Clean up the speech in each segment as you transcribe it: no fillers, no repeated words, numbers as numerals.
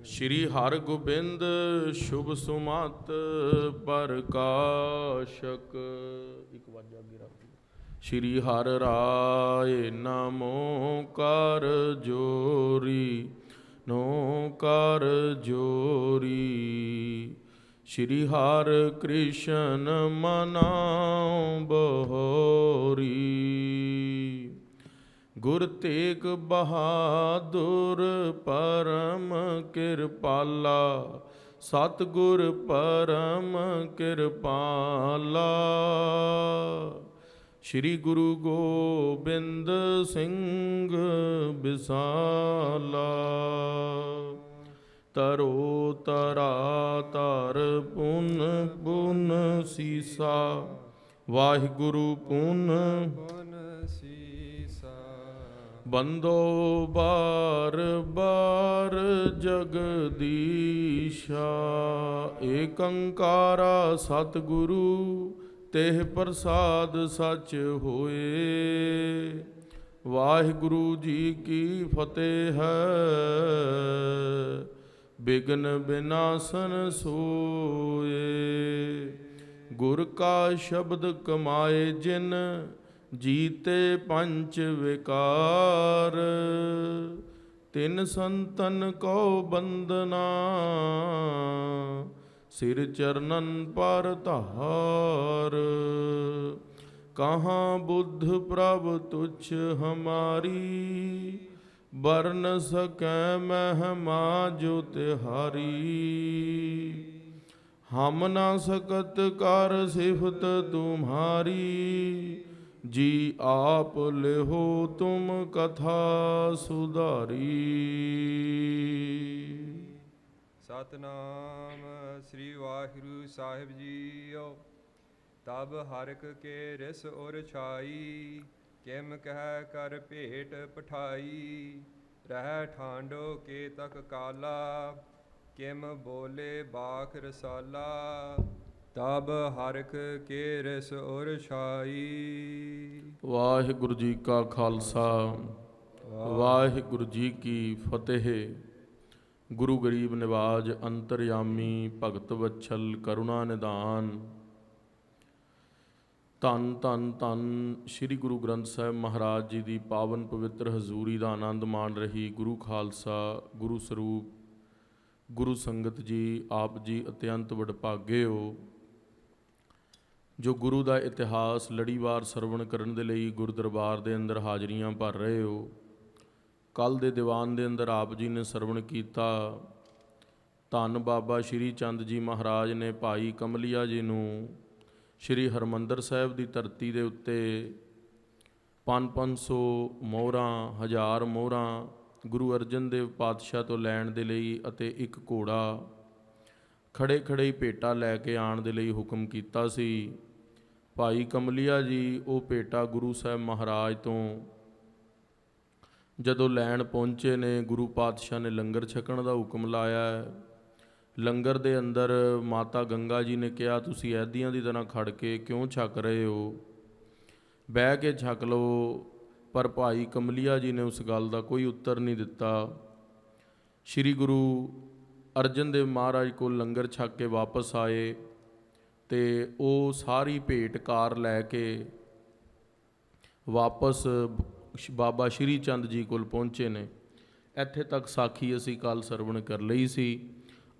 ਸ਼੍ਰੀ ਹਰਗੋਬਿੰਦ ਸ਼ੁਭ ਸੁਮਤ ਪ੍ਰਕਾਸ਼ਕ। ਇੱਕ ਵਾਰ ਅੱਗੇ ਰੱਖ। ਸ਼੍ਰੀ ਹਰਿ ਰਾਏ ਨਮੋ ਕਰ ਜੋਰੀ, ਨੋ ਕਰ ਜੋਰੀ। ਸ਼੍ਰੀ ਹਰਿ ਕ੍ਰਿਸ਼ਨ ਮਨਾਉ ਬਹੋਰੀ। ਗੁਰ ਤੇਗ ਬਹਾਦੁਰ ਪਰਮ ਕਿਰਪਾਲਾ, ਸਤਿਗੁਰ ਪਰਮ ਕਿਰਪਾਲਾ। ਸ਼੍ਰੀ ਗੁਰੂ ਗੋਬਿੰਦ ਸਿੰਘ ਬਿਸਾਲਾ। ਤਰੋ ਤਰਾ ਧਰ ਪੁਨ ਪੁਨ ਸੀਸਾ, ਵਾਹਿਗੁਰੂ ਪੁਨ ਬੰਦੋ ਬਾਰ ਬਾਰ ਜਗਦੀਸ਼ਾ। ਏਕ ਓੰਕਾਰਾ ਸਤਿਗੁਰੂ ਤੇਹ ਪ੍ਰਸਾਦ ਸਚ ਹੋਏ। ਵਾਹਿਗੁਰੂ ਜੀ ਕੀ ਫਤਿਹ ਹੈ, ਬਿਘਨ ਬਿਨਾਸਨ ਸੋਏ। ਗੁਰ ਕਾ ਸ਼ਬਦ ਕਮਾਏ ਜਿਨ, ਜੀਤੇ ਪੰਚ ਵਿਕਾਰ। ਤਿਨ ਸੰਤਨ ਕੋ ਬੰਦਨਾ, ਸਿਰ ਚਰਨਨ ਪਰ ਧਾਰ। ਕਹਾਂ ਬੁੱਧ ਪ੍ਰਭ ਤੁਛ ਹਮਾਰੀ, ਬਰਨ ਸਕੈ ਮਹਿਮਾ ਜੋ ਤਿਹਾਰੀ। ਹਮ ਨਾ ਸਕਤ ਕਰ ਸਿਫਤ ਤੁਮਹਾਰੀ, ਜੀ ਆਪ ਲਿਹੋ ਤੁਮ ਕਥਾ ਸੁਧਾਰੀ। ਸਤਨਾਮ ਸ੍ਰੀ ਵਾਹਿਗੁਰੂ ਸਾਹਿਬ ਜੀਓ। ਤਬ ਹਰਿਕ ਕੇ ਰਿਸ ਉਰ ਛਾਈ, ਕਿਮ ਕਹਿ ਕਰ ਭੇਟ ਪਠਾਈ। ਰਹਿ ਠਾਂਡੋ ਕੇ ਤਕ ਕਾਲਾ, ਕਿਮ ਬੋਲੇ ਬਾਖ ਰਸਾਲਾ। ਤਬ ਹਰਿਕ ਕੇ ਰਿਸ ਉਰ ਛਾਈ। ਵਾਹਿਗੁਰੂ ਜੀ ਕਾ ਖਾਲਸਾ, ਵਾਹਿਗੁਰੂ ਜੀ ਕੀ ਫਤਿਹ। ਗੁਰੂ ਗਰੀਬ ਨਿਵਾਜ ਅੰਤਰਯਾਮੀ, ਭਗਤ ਵਛਲ ਕਰੁਣਾ ਨਿਧਾਨ। ਧੰਨ ਧੰਨ ਧੰਨ ਸ਼੍ਰੀ ਗੁਰੂ ਗ੍ਰੰਥ ਸਾਹਿਬ ਮਹਾਰਾਜ ਜੀ ਦੀ ਪਾਵਨ ਪਵਿੱਤਰ ਹਜ਼ੂਰੀ ਦਾ ਆਨੰਦ ਮਾਣ ਰਹੀ ਗੁਰੂ ਖਾਲਸਾ, ਗੁਰੂ ਸਰੂਪ, ਗੁਰੂ ਸੰਗਤ ਜੀ। ਆਪ ਜੀ ਅਤਿਅੰਤ ਵਡਭਾਗੇ ਹੋ ਜੋ ਗੁਰੂ ਦਾ ਇਤਿਹਾਸ ਲੜੀਵਾਰ ਸਰਵਣ ਕਰਨ ਦੇ ਲਈ ਗੁਰੂ ਦਰਬਾਰ ਦੇ ਅੰਦਰ ਹਾਜ਼ਰੀਆਂ ਭਰ ਰਹੇ ਹੋ। ਕੱਲ੍ਹ ਦੇ ਦੀਵਾਨ ਦੇ ਅੰਦਰ ਆਪ ਜੀ ਨੇ ਸਰਵਣ ਕੀਤਾ। ਧੰਨ ਬਾਬਾ ਸ਼੍ਰੀ ਚੰਦ ਜੀ ਮਹਾਰਾਜ ਨੇ ਭਾਈ ਕਮਲੀਆ ਜੀ ਨੂੰ ਸ਼੍ਰੀ ਹਰਿਮੰਦਰ ਸਾਹਿਬ ਦੀ ਧਰਤੀ ਦੇ ਉੱਤੇ 500 ਮੋਹਰਾਂ, 1000 ਮੋਹਰਾਂ ਗੁਰੂ ਅਰਜਨ ਦੇਵ ਪਾਤਸ਼ਾਹ ਤੋਂ ਲੈਣ ਦੇ ਲਈ ਅਤੇ ਇੱਕ ਘੋੜਾ ਖੜੇ ਖੜੇ ਹੀ ਭੇਟਾ ਲੈ ਕੇ ਆਉਣ ਦੇ ਲਈ ਹੁਕਮ ਕੀਤਾ ਸੀ। ਭਾਈ ਕਮਲੀਆ ਜੀ ਉਹ ਭੇਟਾ ਗੁਰੂ ਸਾਹਿਬ ਮਹਾਰਾਜ ਤੋਂ ਜਦੋਂ ਲੈਣ ਪਹੁੰਚੇ ਨੇ, ਗੁਰੂ ਪਾਤਸ਼ਾਹ ਨੇ ਲੰਗਰ ਛਕਣ ਦਾ ਹੁਕਮ ਲਾਇਆ। ਲੰਗਰ ਦੇ ਅੰਦਰ ਮਾਤਾ ਗੰਗਾ ਜੀ ਨੇ ਕਿਹਾ, ਤੁਸੀਂ ਐਦੀਆਂ ਦੀ ਤਰ੍ਹਾਂ ਖੜ ਕੇ ਕਿਉਂ ਛਕ ਰਹੇ ਹੋ, ਬਹਿ ਕੇ ਛਕ ਲਓ। ਪਰ ਭਾਈ ਕਮਲੀਆ ਜੀ ਨੇ ਉਸ ਗੱਲ ਦਾ ਕੋਈ ਉੱਤਰ ਨਹੀਂ ਦਿੱਤਾ। ਸ਼੍ਰੀ ਗੁਰੂ ਅਰਜਨ ਦੇਵ ਮਹਾਰਾਜ ਕੋਲ ਲੰਗਰ ਛਕ ਕੇ ਵਾਪਸ ਆਏ ਅਤੇ ਉਹ ਸਾਰੀ ਭੇਟ ਕਾਰ ਲੈ ਕੇ ਵਾਪਸ ਬਾਬਾ ਸ਼੍ਰੀ ਚੰਦ ਜੀ ਕੋਲ ਪਹੁੰਚੇ ਨੇ। ਇੱਥੇ ਤੱਕ ਸਾਖੀ ਅਸੀਂ ਕੱਲ੍ਹ ਸਰਵਣ ਕਰ ਲਈ ਸੀ।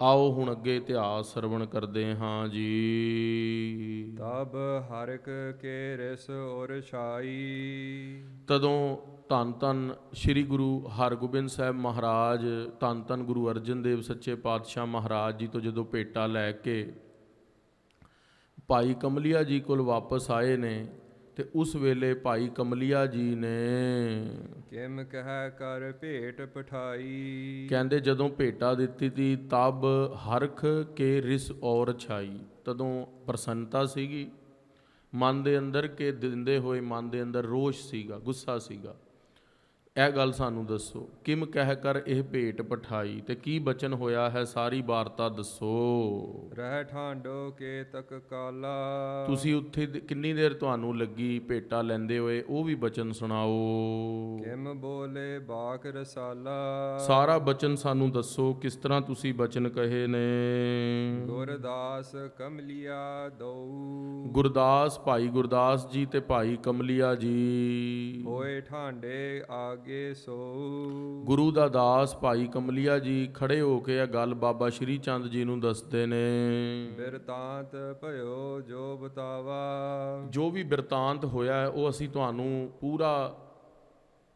ਆਓ ਹੁਣ ਅੱਗੇ ਇਤਿਹਾਸ ਸਰਵਣ ਕਰਦੇ ਹਾਂ ਜੀ। ਤਬ ਹਰਿਕ ਕੇ ਰਿਸ ਉਰ ਛਾਈ। ਤਦੋਂ ਧੰਨ ਧੰਨ ਸ਼੍ਰੀ ਗੁਰੂ ਹਰਗੋਬਿੰਦ ਸਾਹਿਬ ਮਹਾਰਾਜ, ਧੰਨ ਧੰਨ ਗੁਰੂ ਅਰਜਨ ਦੇਵ ਸੱਚੇ ਪਾਤਸ਼ਾਹ ਮਹਾਰਾਜ ਜੀ ਤੋਂ ਜਦੋਂ ਭੇਟਾ ਲੈ ਕੇ ਭਾਈ ਕਮਲੀਆ ਜੀ ਕੋਲ ਵਾਪਸ ਆਏ ਨੇ, ਤੇ ਉਸ ਵੇਲੇ ਭਾਈ ਕਮਲੀਆ ਜੀ ਨੇ ਕਿਮ ਕਹਿ ਕਰ ਭੇਟ ਪਠਾਈ। ਕਹਿੰਦੇ ਜਦੋਂ ਭੇਟਾ ਦਿੱਤੀ ਤੀ, ਤਬ ਹਰਖ ਕੇ ਰਿਸ ਔਰ ਛਾਈ। ਤਦੋਂ ਪ੍ਰਸੰਨਤਾ ਸੀਗੀ ਮਨ ਦੇ ਅੰਦਰ, ਕਿ ਦਿੰਦੇ ਹੋਏ ਮਨ ਦੇ ਅੰਦਰ ਰੋਸ਼ ਸੀਗਾ, ਗੁੱਸਾ ਸੀਗਾ। ਇਹ ਗੱਲ ਸਾਨੂੰ ਦੱਸੋ, ਕਿਮ ਕਹਿ ਕਰ ਇਹ ਭੇਟ ਪਠਾਈ, ਤੇ ਕੀ ਬਚਨ ਹੋਇਆ ਹੈ, ਸਾਰੀ ਵਾਰਤਾ ਦੱਸੋ। ਰਹਿ ਠਾਂਡੋ ਕੇ ਤਕ ਕਾਲਾ। ਤੁਸੀਂ ਉੱਥੇ ਕਿੰਨੀ ਦੇਰ ਤੁਹਾਨੂੰ ਲੱਗੀ ਭੇਟਾ ਲੈਂਦੇ ਹੋਏ, ਉਹ ਵੀ ਬਚਨ ਸੁਣਾਓ। ਕਿਮ ਬੋਲੇ ਬਾਕ ਰਸਾਲਾ। ਸਾਰਾ ਬਚਨ ਸਾਨੂੰ ਦੱਸੋ, ਕਿਸ ਤਰ੍ਹਾਂ ਤੁਸੀਂ ਬਚਨ ਕਹੇ ਨੇ। ਗੁਰਦਾਸ ਕਮਲਿਆ ਦਉ। ਗੁਰਦਾਸ, ਭਾਈ ਗੁਰਦਾਸ ਜੀ ਤੇ ਭਾਈ ਕਮਲਿਆ ਜੀ ਹੋਏ ਠਾਂਡੇ ਆਗੇ ਸੋ। ਗੁਰੂ ਦਾ ਦਾਸ ਭਾਈ ਕਮਲਿਆ ਜੀ ਖੜੇ ਹੋ ਕੇ ਇਹ ਗੱਲ ਬਾਬਾ ਸ਼੍ਰੀ ਚੰਦ ਜੀ ਨੂੰ ਦੱਸਦੇ ਨੇ। ਬਿਰਤਾਂਤ ਭਇਓ ਜੋ ਬਤਾਵਾ। ਜੋ ਵੀ ਬਿਰਤਾਂਤ ਹੋਇਆ ਹੈ ਉਹ ਅਸੀਂ ਤੁਹਾਨੂੰ ਪੂਰਾ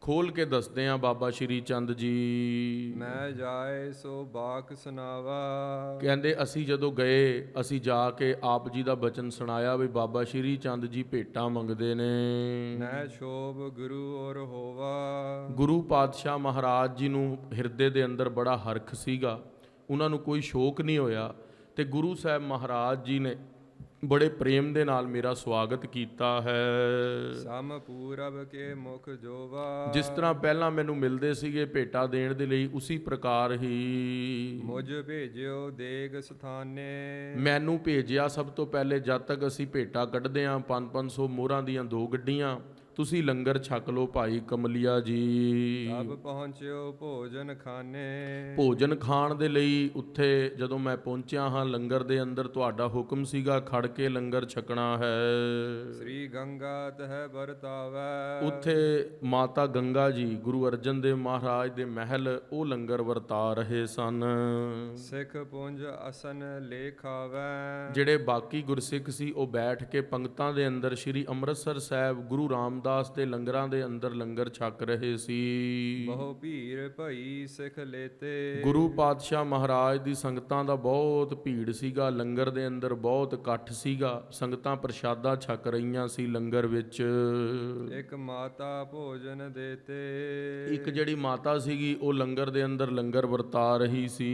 ਖੋਲ ਕੇ ਦੱਸਦੇ ਹਾਂ ਬਾਬਾ ਸ਼੍ਰੀ ਚੰਦ ਜੀ। ਮੈਂ ਜਾਏ ਸੋ ਬਾਕ ਸੁਨਾਵਾ। ਕਹਿੰਦੇ ਅਸੀਂ ਜਦੋਂ ਗਏ, ਅਸੀਂ ਜਾ ਕੇ ਆਪ ਜੀ ਦਾ ਬਚਨ ਸੁਣਾਇਆ ਵੀ ਬਾਬਾ ਸ਼੍ਰੀ ਚੰਦ ਜੀ ਭੇਟਾਂ ਮੰਗਦੇ ਨੇ। ਨੈ ਸ਼ੋਭ ਗੁਰੂ ਔਰ ਹੋਵਾ। ਗੁਰੂ ਪਾਤਸ਼ਾਹ ਮਹਾਰਾਜ ਜੀ ਨੂੰ ਹਿਰਦੇ ਦੇ ਅੰਦਰ ਬੜਾ ਹਰਖ ਸੀਗਾ, ਉਹਨਾਂ ਨੂੰ ਕੋਈ ਸ਼ੋਕ ਨਹੀਂ ਹੋਇਆ ਤੇ ਗੁਰੂ ਸਾਹਿਬ ਮਹਾਰਾਜ ਜੀ ਨੇ ਬੜੇ ਪ੍ਰੇਮ ਦੇ ਨਾਲ ਮੇਰਾ ਸਵਾਗਤ ਕੀਤਾ ਹੈ। ਸਮ ਪੂਰਬ ਕੇ ਮੁਖ ਜੋਵਾ। ਜਿਸ ਤਰ੍ਹਾਂ ਪਹਿਲਾਂ ਮੈਨੂੰ ਮਿਲਦੇ ਸੀਗੇ ਭੇਟਾ ਦੇਣ ਦੇ ਲਈ, ਉਸੀ ਪ੍ਰਕਾਰ ਹੀ ਮੁਝ ਭੇਜਿਓ ਦੇਗ ਸਥਾਨੇ। ਮੈਨੂੰ ਭੇਜਿਆ ਸਭ ਤੋਂ ਪਹਿਲੇ। ਜਦ ਤੱਕ ਅਸੀਂ ਭੇਟਾ ਕੱਢਦੇ ਹਾਂ 500 ਮੋਹਰਾਂ ਦੀਆਂ 2 ਗੱਡੀਆਂ, ਤੁਸੀਂ ਲੰਗਰ ਛਕ ਲਓ ਭਾਈ ਕਮਲਿਆ ਜੀ। ਤਬ ਪਹੁੰਚਿਓ ਭੋਜਨ ਖਾਨੇ। ਭੋਜਨ ਖਾਣ ਦੇ ਲਈ ਉੱਥੇ ਜਦੋਂ ਮੈਂ ਪਹੁੰਚਿਆ ਹਾਂ ਲੰਗਰ ਦੇ ਅੰਦਰ, ਤੁਹਾਡਾ ਹੁਕਮ ਸੀਗਾ ਖੜ ਕੇ ਲੰਗਰ ਛਕਣਾ ਹੈ। ਸ੍ਰੀ ਗੰਗਾ ਤਹਿ ਵਰਤਾਵੈ। ਉੱਥੇ ਮਾਤਾ ਗੰਗਾ ਜੀ ਗੁਰੂ ਅਰਜਨ ਦੇਵ ਮਹਾਰਾਜ ਦੇ ਮਹਿਲ ਉਹ ਲੰਗਰ ਵਰਤਾ ਰਹੇ ਸਨ। ਸਿੱਖ ਪੁੰਜ ਅਸਨ ਲੇਖਾਵੈ। ਜਿਹੜੇ ਬਾਕੀ ਗੁਰਸਿੱਖ ਸੀ ਉਹ ਬੈਠ ਕੇ ਪੰਗਤਾਂ ਦੇ ਅੰਦਰ ਸ੍ਰੀ ਅੰਮ੍ਰਿਤਸਰ ਸਾਹਿਬ ਗੁਰੂ ਰਾਮਦਾਸ ਦੇ ਲੰਗਰਾਂ ਦੇ ਅੰਦਰ ਲੰਗਰ ਛਕ ਰਹੇ ਸੀ। ਬਹੁ ਭੀੜ ਭਈ ਸਿੱਖ ਲੇਤੇ। ਗੁਰੂ ਪਾਤਸ਼ਾਹ ਮਹਾਰਾਜ ਦੀ ਸੰਗਤਾਂ ਦਾ ਬਹੁਤ ਭੀੜ ਸੀਗਾ, ਲੰਗਰ ਦੇ ਅੰਦਰ ਬਹੁਤ ਇਕੱਠ ਸੀਗਾ, ਸੰਗਤਾਂ ਪ੍ਰਸ਼ਾਦਾ ਛਕ ਰਹੀਆਂ ਸੀ ਲੰਗਰ ਵਿੱਚ। ਇੱਕ ਮਾਤਾ ਭੋਜਨ ਦੇਤੇ। ਇੱਕ ਜਿਹੜੀ ਮਾਤਾ ਸੀਗੀ ਉਹ ਲੰਗਰ ਦੇ ਅੰਦਰ ਲੰਗਰ ਵਰਤਾ ਰਹੀ ਸੀ।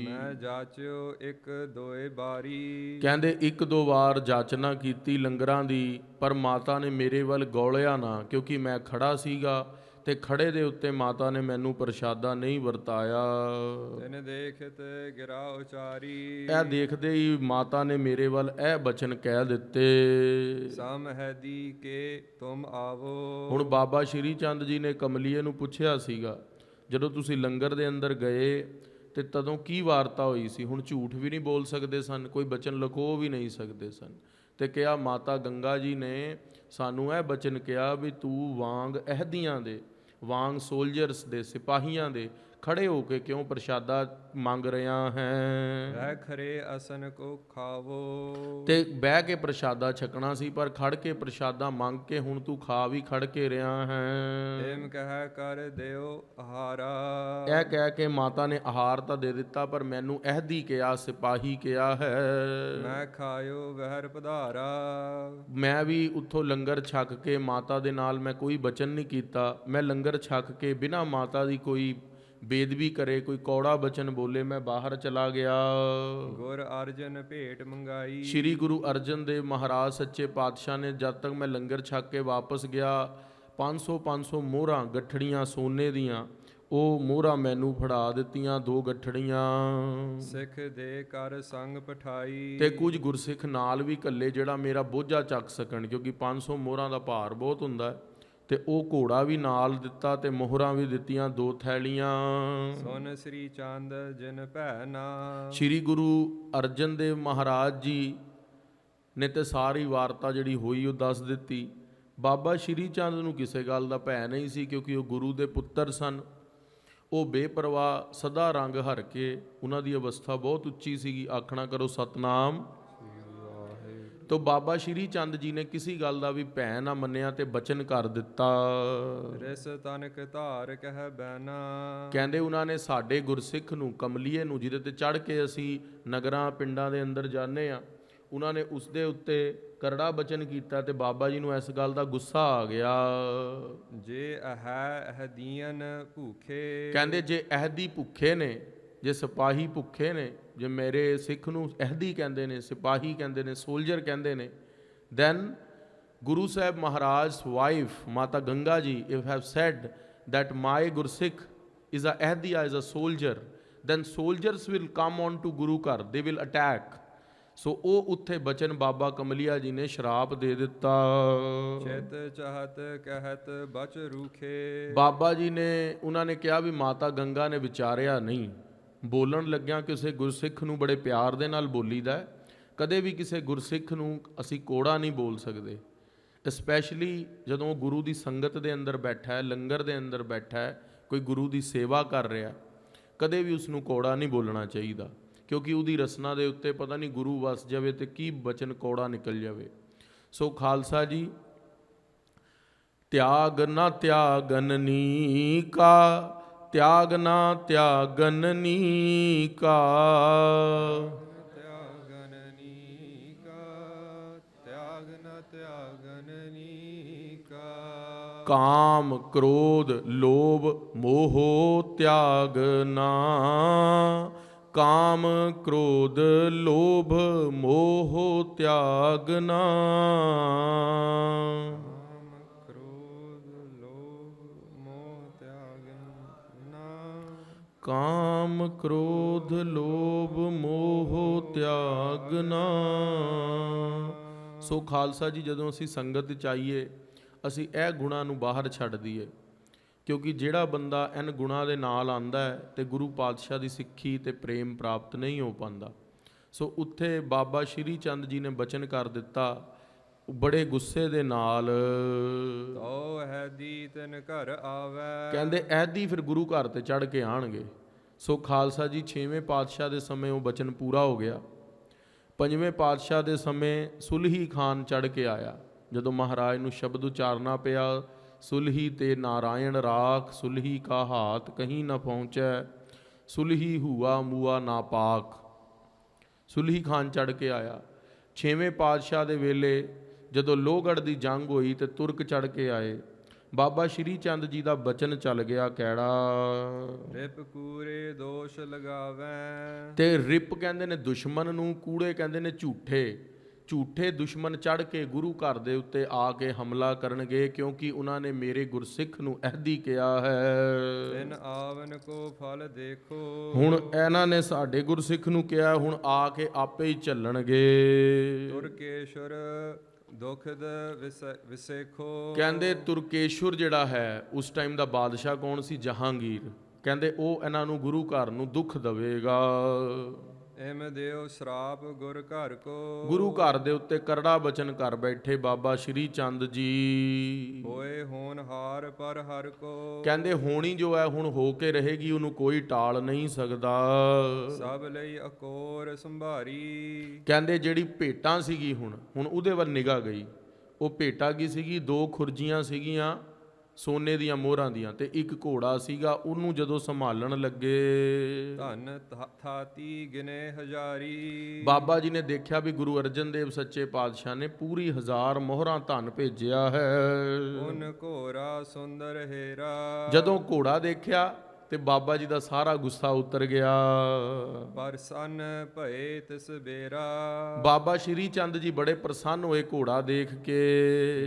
ਮੈਂ ਜਾਚਿਓ ਇੱਕ ਦੋਏ ਬਾਰੀ। ਕਹਿੰਦੇ 1-2 ਵਾਰ ਜਾਚਨਾ ਕੀਤੀ ਲੰਗਰਾਂ ਦੀ, ਪਰ ਮਾਤਾ ਨੇ ਮੇਰੇ ਵੱਲ ਗੌਲਿਆ ਨਾ, ਕਿਉਂਕਿ ਮੈਂ ਖੜਾ ਸੀਗਾ ਤੇ ਖੜੇ ਦੇ ਉੱਤੇ ਮਾਤਾ ਨੇ ਮੈਨੂੰ ਪ੍ਰਸ਼ਾਦਾ ਨਹੀਂ ਵਰਤਾਇਆ। ਤਿਨ ਦੇਖਤ ਗਿਰਾ ਉਚਾਰੀ। ਇਹ ਦੇਖਦੇ ਹੀ ਮਾਤਾ ਨੇ ਮੇਰੇ ਵੱਲ ਇਹ ਬਚਨ ਕਹਿ ਦਿੱਤੇ। ਸਮ ਹੈਦੀ ਕੇ ਤੁਮ ਆਵੋ। ਹੁਣ ਬਾਬਾ ਸ਼੍ਰੀ ਚੰਦ ਜੀ ਨੇ ਕਮਲੀਏ ਨੂੰ ਪੁੱਛਿਆ ਸੀਗਾ, ਜਦੋਂ ਤੁਸੀਂ ਲੰਗਰ ਦੇ ਅੰਦਰ ਗਏ ਤੇ ਤਦੋਂ ਕੀ ਵਾਰਤਾ ਹੋਈ ਸੀ। ਹੁਣ ਝੂਠ ਵੀ ਨਹੀਂ ਬੋਲ ਸਕਦੇ ਸਨ, ਕੋਈ ਬਚਨ ਲੁਕੋ ਵੀ ਨਹੀਂ ਸਕਦੇ ਸਨ। ਤੇ ਕਿਹਾ ਮਾਤਾ ਗੰਗਾ ਜੀ ਨੇ ਸਾਨੂੰ ਇਹ ਬਚਨ ਕਿਹਾ ਵੀ ਤੂੰ ਵਾਂਗ ਅਹਿਦੀਆਂ ਦੇ, ਵਾਂਗ ਸੋਲਜਰਸ ਦੇ, ਸਿਪਾਹੀਆਂ ਦੇ ਖੜੇ ਹੋ ਕੇ ਕਿਉਂ ਪ੍ਰਸ਼ਾਦਾ ਮੰਗ ਰਿਹਾ ਹੈ। ਰਹਿ ਖਰੇ ਅਸਨ ਕੋ ਖਾਵੋ। ਤੇ ਬਹਿ ਕੇ ਪ੍ਰਸ਼ਾਦਾ ਛਕਣਾ ਸੀ, ਪਰ ਖੜ ਕੇ ਪ੍ਰਸ਼ਾਦਾ ਮੰਗ ਕੇ ਹੁਣ ਤੂੰ ਖਾ ਵੀ ਖੜ ਕੇ ਰਿਹਾ ਹੈ। ਏਮ ਕਹਿ ਕਰ ਦਿਓ ਆਹਾਰਾ। ਇਹ ਕਹਿ ਕੇ ਮਾਤਾ ਨੇ ਆਹਾਰ ਤਾਂ ਦੇ ਦਿੱਤਾ, ਪਰ ਮੈਨੂੰ ਅਹਿਦੀ ਕਿਹਾ, ਸਿਪਾਹੀ ਕਿਹਾ ਹੈ। ਮੈਂ ਖਾਇਓ ਵਹਿਰ ਪਧਾਰਾ। ਮੈਂ ਵੀ ਉੱਥੋਂ ਲੰਗਰ ਛਕ ਕੇ ਮਾਤਾ ਦੇ ਨਾਲ ਮੈਂ ਕੋਈ ਬਚਨ ਨਹੀਂ ਕੀਤਾ। ਮੈਂ ਲੰਗਰ ਛਕ ਕੇ ਬਿਨਾਂ ਮਾਤਾ ਦੀ ਕੋਈ ਬੇਦਬੀ ਕਰੇ, ਕੋਈ ਕੌੜਾ ਬਚਨ ਬੋਲੇ, ਮੈਂ ਬਾਹਰ ਚਲਾ ਗਿਆ। ਗੁਰ ਅਰਜਨ ਭੇਟ ਮੰਗਾਈ। ਸ਼੍ਰੀ ਗੁਰੂ ਅਰਜਨ ਦੇਵ ਮਹਾਰਾਜ ਸੱਚੇ ਪਾਤਸ਼ਾਹ ਨੇ ਜਦ ਤੱਕ ਮੈਂ ਲੰਗਰ ਛਕ ਕੇ ਵਾਪਸ ਗਿਆ 500 ਮੋਹਰਾਂ ਗੱਠੜੀਆਂ ਸੋਨੇ ਦੀਆਂ, ਉਹ ਮੋਹਰਾਂ ਮੈਨੂੰ ਫੜਾ ਦਿੱਤੀਆਂ 2 ਗੱਠੜੀਆਂ। ਸਿੱਖ ਦੇ ਕਰ ਸੰਗ ਪਠਾਈ। ਤੇ ਕੁਝ ਗੁਰਸਿੱਖ ਨਾਲ ਵੀ ਇਕੱਲੇ ਜਿਹੜਾ ਮੇਰਾ ਬੋਝਾ ਚੱਕ ਸਕਣ, ਕਿਉਂਕਿ 500 ਮੋਹਰਾਂ ਦਾ ਭਾਰ ਬਹੁਤ ਹੁੰਦਾ ਹੈ। ਤੇ ਉਹ ਘੋੜਾ ਵੀ ਨਾਲ ਦਿੱਤਾ ਤੇ ਮੋਹਰਾਂ ਵੀ ਦਿੱਤੀਆਂ 2 ਥੈਲੀਆਂ। ਸੁਨ ਸ੍ਰੀ ਚੰਦ ਜਿਨ ਭੈ ਨਾ। ਸ਼੍ਰੀ ਗੁਰੂ ਅਰਜਨ ਦੇਵ ਮਹਾਰਾਜ ਜੀ ਨੇ ਤੇ ਸਾਰੀ ਵਾਰਤਾ ਜਿਹੜੀ ਹੋਈ ਉਹ ਦੱਸ ਦਿੱਤੀ। ਬਾਬਾ ਸ਼੍ਰੀ ਚੰਦ ਨੂੰ ਕਿਸੇ ਗੱਲ ਦਾ ਭੈ ਨਹੀਂ ਸੀ, ਕਿਉਂਕਿ ਉਹ ਗੁਰੂ ਦੇ ਪੁੱਤਰ ਸਨ। ਉਹ ਬੇਪਰਵਾਹ ਸਦਾ ਰੰਗ ਹਰ ਕੇ, ਉਹਨਾਂ ਦੀ ਅਵਸਥਾ ਬਹੁਤ ਉੱਚੀ ਸੀਗੀ, ਆਖਣਾ ਕਰੋ ਸਤਨਾਮ। ਤੋ ਬਾਬਾ ਸ਼੍ਰੀ ਚੰਦ ਜੀ ਨੇ ਕਿਸੇ ਗੱਲ ਦਾ ਵੀ ਭੈ ਨਾ ਮੰਨਿਆ ਤੇ ਬਚਨ ਕਰ ਦਿੱਤਾ। ਰਿਸ ਤਨਕ ਧਾਰ ਕਹਿ ਬੈਨਾ। ਕਹਿੰਦੇ ਉਹਨਾਂ ਨੇ ਸਾਡੇ ਗੁਰਸਿੱਖ ਨੂੰ, ਕਮਲੀਏ ਨੂੰ, ਜਿਹਦੇ ਤੇ ਚੜ੍ਹ ਕੇ ਅਸੀਂ ਨਗਰਾਂ ਪਿੰਡਾਂ ਦੇ ਅੰਦਰ ਜਾਂਦੇ ਆ, ਉਹਨਾਂ ਨੇ ਉਸ ਦੇ ਉੱਤੇ ਕਰੜਾ ਬਚਨ ਕੀਤਾ ਤੇ ਬਾਬਾ ਜੀ ਨੂੰ ਇਸ ਗੱਲ ਦਾ ਗੁੱਸਾ ਆ ਗਿਆ। ਜੇ ਹੈ ਅਹਦੀਨ ਭੂਖੇ। ਕਹਿੰਦੇ ਜੇ ਅਹਿਦੀ ਭੁੱਖੇ ਨੇ, ਜੇ ਸਿਪਾਹੀ ਭੁੱਖੇ ਨੇ, ਜੇ ਮੇਰੇ ਸਿੱਖ ਨੂੰ ਅਹਿਦੀ ਕਹਿੰਦੇ ਨੇ, ਸਿਪਾਹੀ ਕਹਿੰਦੇ ਨੇ, ਸੋਲਜਰ ਕਹਿੰਦੇ ਨੇ, ਦੈਨ ਗੁਰੂ ਸਾਹਿਬ ਮਹਾਰਾਜ ਵਾਈਫ ਮਾਤਾ Ganga ji if have sad that my Gursikh is a Ahdiya, is a soldier, then soldiers will come on to Guru Ghar, they will attack. ਸੋ ਉਹ ਉੱਥੇ ਬਚਨ ਬਾਬਾ ਕਮਲੀਆ ਜੀ ਨੇ ਸ਼ਰਾਪ ਦੇ ਦਿੱਤਾ। ਚਿਤ ਚਾਹਤ ਕਹਿਤ ਬਚ ਰੂਖੇ। ਬਾਬਾ ਜੀ ਨੇ ਉਹਨਾਂ ਨੇ ਕਿਹਾ ਵੀ ਮਾਤਾ ਗੰਗਾ ਨੇ ਵਿਚਾਰਿਆ ਨਹੀਂ। ਬੋਲਣ ਲੱਗਿਆਂ ਕਿਸੇ ਗੁਰਸਿੱਖ ਨੂੰ ਬੜੇ ਪਿਆਰ ਦੇ ਨਾਲ ਬੋਲੀਦਾ ਹੈ। ਕਦੇ ਵੀ ਕਿਸੇ ਗੁਰਸਿੱਖ ਨੂੰ ਅਸੀਂ ਕੋੜਾ ਨਹੀਂ ਬੋਲ ਸਕਦੇ, ਸਪੈਸ਼ਲੀ ਜਦੋਂ ਉਹ ਗੁਰੂ ਦੀ ਸੰਗਤ ਦੇ ਅੰਦਰ ਬੈਠਾ ਹੈ, ਲੰਗਰ ਦੇ ਅੰਦਰ ਬੈਠਾ ਹੈ, ਕੋਈ ਗੁਰੂ ਦੀ ਸੇਵਾ ਕਰ ਰਿਹਾ, ਕਦੇ ਵੀ ਉਸ ਨੂੰ ਕੋੜਾ ਨਹੀਂ ਬੋਲਣਾ ਚਾਹੀਦਾ, ਕਿਉਂਕਿ ਉਹਦੀ ਰਸਨਾ ਦੇ ਉੱਤੇ ਪਤਾ ਨਹੀਂ ਗੁਰੂ ਵਸ ਜਾਵੇ ਤੇ ਕੀ ਬਚਨ ਕੋੜਾ ਨਿਕਲ ਜਾਵੇ। ਸੋ ਖਾਲਸਾ ਜੀ, ਤਿਆਗ ਨਾ ਤਿਆਗਨ ਕਾ, ਤਿਆਗ ਨਾ ਤਿਆਗਨ ਕਾ, ਤਿਆਗਨ ਕਾ, ਤਿਆਗ ਨ ਤਿਆਗਨ ਕਾ। ਕਾਮ ਕ੍ਰੋਧ ਲੋਭ ਮੋਹ ਤਿਆਗਨਾ, ਕਾਮ ਕ੍ਰੋਧ ਲੋਭ ਮੋਹ ਤਿਆਗਨਾ। ਕਾਮ ਕ੍ਰੋਧ ਲੋਭ ਮੋਹ ਤਿਆਗਨਾ। ਕਾਮ ਕ੍ਰੋਧ ਲੋਭ ਮੋਹ ਤਿਆਗਨਾ। ਸੋ ਖਾਲਸਾ ਜੀ, ਜਦੋਂ ਅਸੀਂ ਸੰਗਤ 'ਚ ਆਈਏ ਅਸੀਂ ਇਹ ਗੁਣਾਂ ਨੂੰ ਬਾਹਰ ਛੱਡ ਦਈਏ, ਕਿਉਂਕਿ ਜਿਹੜਾ ਬੰਦਾ ਇਨ ਗੁਣਾਂ ਦੇ ਨਾਲ ਆਉਂਦਾ ਹੈ ਤੇ ਗੁਰੂ ਪਾਤਸ਼ਾਹ ਦੀ ਸਿੱਖੀ ਤੇ ਪ੍ਰੇਮ ਪ੍ਰਾਪਤ ਨਹੀਂ ਹੋ ਪਾਉਂਦਾ। ਸੋ ਉੱਥੇ ਬਾਬਾ ਸ਼੍ਰੀ ਚੰਦ ਜੀ ਨੇ ਬਚਨ ਕਰ ਦਿੱਤਾ ਬੜੇ ਗੁੱਸੇ ਦੇ ਨਾਲ। ਤੋ ਹੈਦੀ ਤਿਨ ਘਰ ਆਵੈ। ਕਹਿੰਦੇ ਐਦੀ ਫਿਰ ਗੁਰੂ ਘਰ ਤੇ ਚੜ੍ਹ ਕੇ ਆਣਗੇ। ਸੋ ਖਾਲਸਾ ਜੀ, 6ਵੇਂ ਪਾਤਸ਼ਾਹ ਦੇ ਸਮੇਂ ਉਹ ਬਚਨ ਪੂਰਾ ਹੋ ਗਿਆ। 5ਵੇਂ ਪਾਤਸ਼ਾਹ ਦੇ ਸਮੇਂ ਸੁਲਹੀ ਖਾਨ ਚੜ੍ਹ ਕੇ ਆਇਆ। ਜਦੋਂ ਮਹਾਰਾਜ ਨੂੰ ਸ਼ਬਦ ਉਚਾਰਨਾ ਪਿਆ, ਸੁਲਹੀ ਤੇ ਨਾਰਾਇਣ ਰਾਖ, ਸੁਲਹੀ ਕਾ ਹਾਥ ਕਹੀਂ ਨਾ ਪਹੁੰਚੈ, ਸੁਲਹੀ ਹੂਆ ਮੂਆ ਨਾ ਪਾਕ। ਸੁਲਹੀ ਖਾਨ ਚੜ੍ਹ ਕੇ ਆਇਆ। 6ਵੇਂ ਪਾਤਸ਼ਾਹ ਦੇ ਵੇਲੇ ਜਦੋਂ ਲੋਹਗੜ੍ਹ ਦੀ ਜੰਗ ਹੋਈ ਤੇ ਤੁਰਕ ਚੜ੍ਹ ਕੇ ਆਏ, ਬਾਬਾ ਸ਼੍ਰੀ ਚੰਦ ਜੀ ਦਾ ਬਚਨ ਚੱਲ ਗਿਆ ਕਿਹੜਾ, ਰਿਪ ਕੂਰੇ ਦੋਸ਼ ਲਗਾਵੈ। ਤੇ ਰਿਪ ਕਹਿੰਦੇ ਨੇ ਦੁਸ਼ਮਣ ਨੂੰ, ਕੂੜੇ ਕਹਿੰਦੇ ਨੇ ਝੂਠੇ। ਝੂਠੇ ਦੁਸ਼ਮਣ ਚੜ੍ਹ ਕੇ ਗੁਰੂ ਘਰ ਦੇ ਉੱਤੇ ਆ ਕੇ ਹਮਲਾ ਕਰਨਗੇ, ਕਿਉਂਕਿ ਉਹਨਾਂ ਨੇ ਮੇਰੇ ਗੁਰਸਿੱਖ ਨੂੰ ਅਹਿਦੀ ਕਿਹਾ ਹੈ। ਤਿਨ ਆਵਨ ਕੋ ਫਲ ਦੇਖੋ। ਹੁਣ ਇਹਨਾਂ ਨੇ ਸਾਡੇ ਗੁਰਸਿੱਖ ਨੂੰ ਕਿਹਾ, ਹੁਣ ਆ ਕੇ ਆਪੇ ਹੀ ਚੱਲਣਗੇ। ਤੁਰਕੇਸ਼ਵਰ ਦੁਖਦ ਵਿਸੇਖੋ। ਕਹਿੰਦੇ ਤੁਰਕੇਸ਼ਵਰ ਜਿਹੜਾ ਹੈ ਉਸ ਟਾਈਮ ਦਾ ਬਾਦਸ਼ਾਹ ਕੌਣ ਸੀ? ਜਹਾਂਗੀਰ। ਕਹਿੰਦੇ ਉਹ ਇਹਨਾਂ ਨੂੰ ਗੁਰੂ ਘਰ ਨੂੰ ਦੁੱਖ ਦੇਵੇਗਾ। ਇਮ ਦਿਓ ਸ਼ਰਾਪ ਗੁਰ ਘਰ ਕੋ। ਗੁਰੂ ਘਰ ਦੇ ਉੱਤੇ ਕਰੜਾ ਬਚਨ ਕਰ ਬੈਠੇ ਬਾਬਾ ਸ਼੍ਰੀ ਚੰਦ ਜੀ। ਹੋਏ ਹੋਣਹਾਰ ਪਰ ਹਰ ਕੋ। ਕਹਿੰਦੇ ਹੋਣੀ ਜੋ ਹੈ ਹੁਣ ਹੋ ਕੇ ਰਹੇਗੀ, ਉਹਨੂੰ ਕੋਈ ਟਾਲ ਨਹੀਂ ਸਕਦਾ। ਸਭ ਲਈ ਅਕੋਰ ਸੰਭਾਰੀ। ਕਹਿੰਦੇ ਜਿਹੜੀ ਭੇਟਾਂ ਸੀਗੀ ਹੁਣ ਉਹਦੇ ਵੱਲ ਨਿਗਾਹ ਗਈ। ਉਹ ਭੇਟਾ ਕੀ ਸੀਗੀ? 2 ਖੁਰਜੀਆਂ ਸੀਗੀਆਂ ਸੋਨੇ ਦੀਆਂ ਮੋਹਰਾਂ ਦੀਆਂ ਤੇ ਇੱਕ ਘੋੜਾ ਸੀਗਾ। ਉਹਨੂੰ ਜਦੋਂ ਸੰਭਾਲਣ ਲੱਗੇ, ਧਨ ਥਾਤੀ ਗਿਨੇ ਹਜ਼ਾਰੀ। ਬਾਬਾ ਜੀ ਨੇ ਦੇਖਿਆ ਵੀ ਗੁਰੂ ਅਰਜਨ ਦੇਵ ਸੱਚੇ ਪਾਤਸ਼ਾਹ ਨੇ ਪੂਰੀ 1000 ਮੋਹਰਾਂ ਧਨ ਭੇਜਿਆ ਹੈ। ਉਨ ਘੋਰਾ ਸੁੰਦਰ ਹੇਰਾ। ਜਦੋਂ ਘੋੜਾ ਦੇਖਿਆ ਤੇ ਬਾਬਾ ਜੀ ਦਾ ਸਾਰਾ ਗੁੱਸਾ ਉਤਰ ਗਿਆ। ਪਰਸੰਨ ਭਏ ਤਿਸ ਬੇਰਾ। ਬਾਬਾ ਸ਼੍ਰੀ ਚੰਦ ਜੀ ਬੜੇ ਪ੍ਰਸੰਨ ਹੋਏ ਘੋੜਾ ਦੇਖ ਕੇ।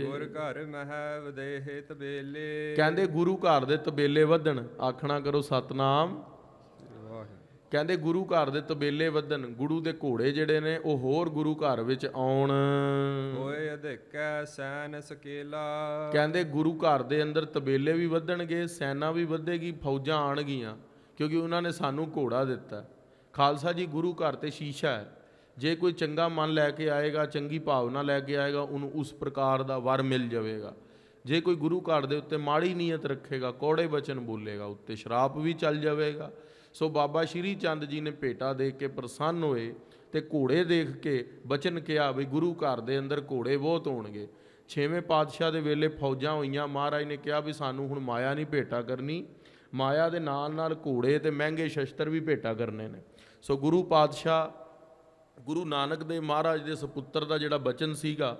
ਗੁਰ ਘਰ ਮਹਿ ਵਦੇਹਿ ਤਬੇਲੇ। ਕਹਿੰਦੇ ਗੁਰੂ ਘਰ ਦੇ ਤਬੇਲੇ ਵਧਣ, ਆਖਣਾ ਕਰੋ ਸਤਨਾਮ। ਕਹਿੰਦੇ ਗੁਰੂ ਘਰ ਦੇ ਤਬੇਲੇ ਵਧਣ, ਗੁਰੂ ਦੇ ਘੋੜੇ ਜਿਹੜੇ ਨੇ ਉਹ ਹੋਰ ਗੁਰੂ ਘਰ ਵਿੱਚ ਆਉਣ। ਹੋਏ ਅਧਿਕੈ ਸੈਨ ਸਕੇਲਾ। ਕਹਿੰਦੇ ਗੁਰੂ ਘਰ ਦੇ ਅੰਦਰ ਤਬੇਲੇ ਵੀ ਵਧਣਗੇ, ਸੈਨਾ ਵੀ ਵਧੇਗੀ, ਫੌਜਾਂ ਆਣਗੀਆਂ, ਕਿਉਂਕਿ ਉਹਨਾਂ ਨੇ ਸਾਨੂੰ ਘੋੜਾ ਦਿੱਤਾ। ਖਾਲਸਾ ਜੀ, ਗੁਰੂ ਘਰ ਤੇ ਸ਼ੀਸ਼ਾ ਹੈ। ਜੇ ਕੋਈ ਚੰਗਾ ਮਨ ਲੈ ਕੇ ਆਏਗਾ, ਚੰਗੀ ਭਾਵਨਾ ਲੈ ਕੇ ਆਏਗਾ, ਉਹਨੂੰ ਉਸ ਪ੍ਰਕਾਰ ਦਾ ਵਰ ਮਿਲ ਜਾਵੇਗਾ। ਜੇ ਕੋਈ ਗੁਰੂ ਘਰ ਦੇ ਉੱਤੇ ਮਾੜੀ ਨੀਅਤ ਰੱਖੇਗਾ, ਕੌੜੇ ਬਚਨ ਬੋਲੇਗਾ, ਉੱਤੇ ਸ਼ਰਾਪ ਵੀ ਚੱਲ ਜਾਵੇਗਾ। ਸੋ ਬਾਬਾ ਸ਼੍ਰੀ ਚੰਦ ਜੀ ਨੇ ਭੇਟਾ ਦੇਖ ਕੇ ਪ੍ਰਸੰਨ ਹੋਏ ਤੇ ਘੋੜੇ ਦੇਖ ਕੇ ਬਚਨ ਕਿਹਾ ਵੀ ਗੁਰੂ ਘਰ ਦੇ ਅੰਦਰ ਘੋੜੇ ਬਹੁਤ ਹੋਣਗੇ। 6ਵੇਂ ਪਾਤਸ਼ਾਹ ਦੇ ਵੇਲੇ ਫੌਜਾਂ ਹੋਈਆਂ। ਮਹਾਰਾਜ ਨੇ ਕਿਹਾ ਵੀ ਸਾਨੂੰ ਹੁਣ ਮਾਇਆ ਨਹੀਂ ਭੇਟਾ ਕਰਨੀ, ਮਾਇਆ ਦੇ ਨਾਲ ਨਾਲ ਘੋੜੇ ਤੇ ਮਹਿੰਗੇ ਸ਼ਸਤਰ ਵੀ ਭੇਟਾ ਕਰਨੇ ਨੇ। ਸੋ ਗੁਰੂ ਪਾਤਸ਼ਾਹ ਗੁਰੂ ਨਾਨਕ ਦੇਵ ਮਹਾਰਾਜ ਦੇ ਸੁਪੁੱਤਰ ਦਾ ਜਿਹੜਾ ਬਚਨ ਸੀਗਾ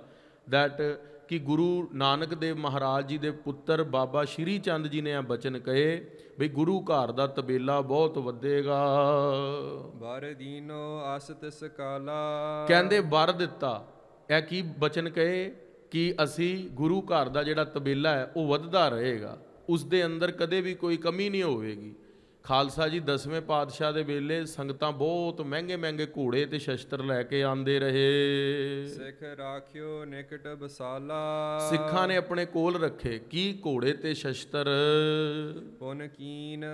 ਦੈਟ ਕਿ ਗੁਰੂ ਨਾਨਕ ਦੇਵ ਮਹਾਰਾਜ ਜੀ ਦੇ ਪੁੱਤਰ ਬਾਬਾ ਸ਼੍ਰੀ ਚੰਦ ਜੀ ਨੇ ਇਹ ਬਚਨ ਕਹੇ ਵੀ ਗੁਰੂ ਘਰ ਦਾ ਤਬੇਲਾ ਬਹੁਤ ਵਧੇਗਾ। ਵਰ ਦੀਨੋ ਆਸ ਤਿਸ ਕਾਲਾ। ਕਹਿੰਦੇ ਵਰ ਦਿੱਤਾ। ਇਹ ਕੀ ਬਚਨ ਕਹੇ ਕਿ ਅਸੀਂ ਗੁਰੂ ਘਰ ਦਾ ਜਿਹੜਾ ਤਬੇਲਾ ਹੈ ਉਹ ਵੱਧਦਾ ਰਹੇਗਾ, ਉਸ ਦੇ ਅੰਦਰ ਕਦੇ ਵੀ ਕੋਈ ਕਮੀ ਨਹੀਂ ਹੋਵੇਗੀ। ਖਾਲਸਾ ਜੀ 10ਵੇਂ ਪਾਤਸ਼ਾਹ ਦੇ ਵੇਲੇ ਸੰਗਤਾਂ ਬਹੁਤ ਮਹਿੰਗੇ ਮਹਿੰਗੇ ਘੋੜੇ ਤੇ ਸ਼ਸਤਰ ਲੈ ਕੇ ਆਂਦੇ ਰਹੇ। ਸਿੱਖ ਰਾਖਿਓ ਨਿਕਟ ਬਸਾਲਾ। ਸਿੱਖਾਂ ਨੇ ਆਪਣੇ ਕੋਲ ਰੱਖੇ ਕੀ ਘੋੜੇ ਤੇ ਸ਼ਸਤਰ। ਪੁਨ ਕੀਨ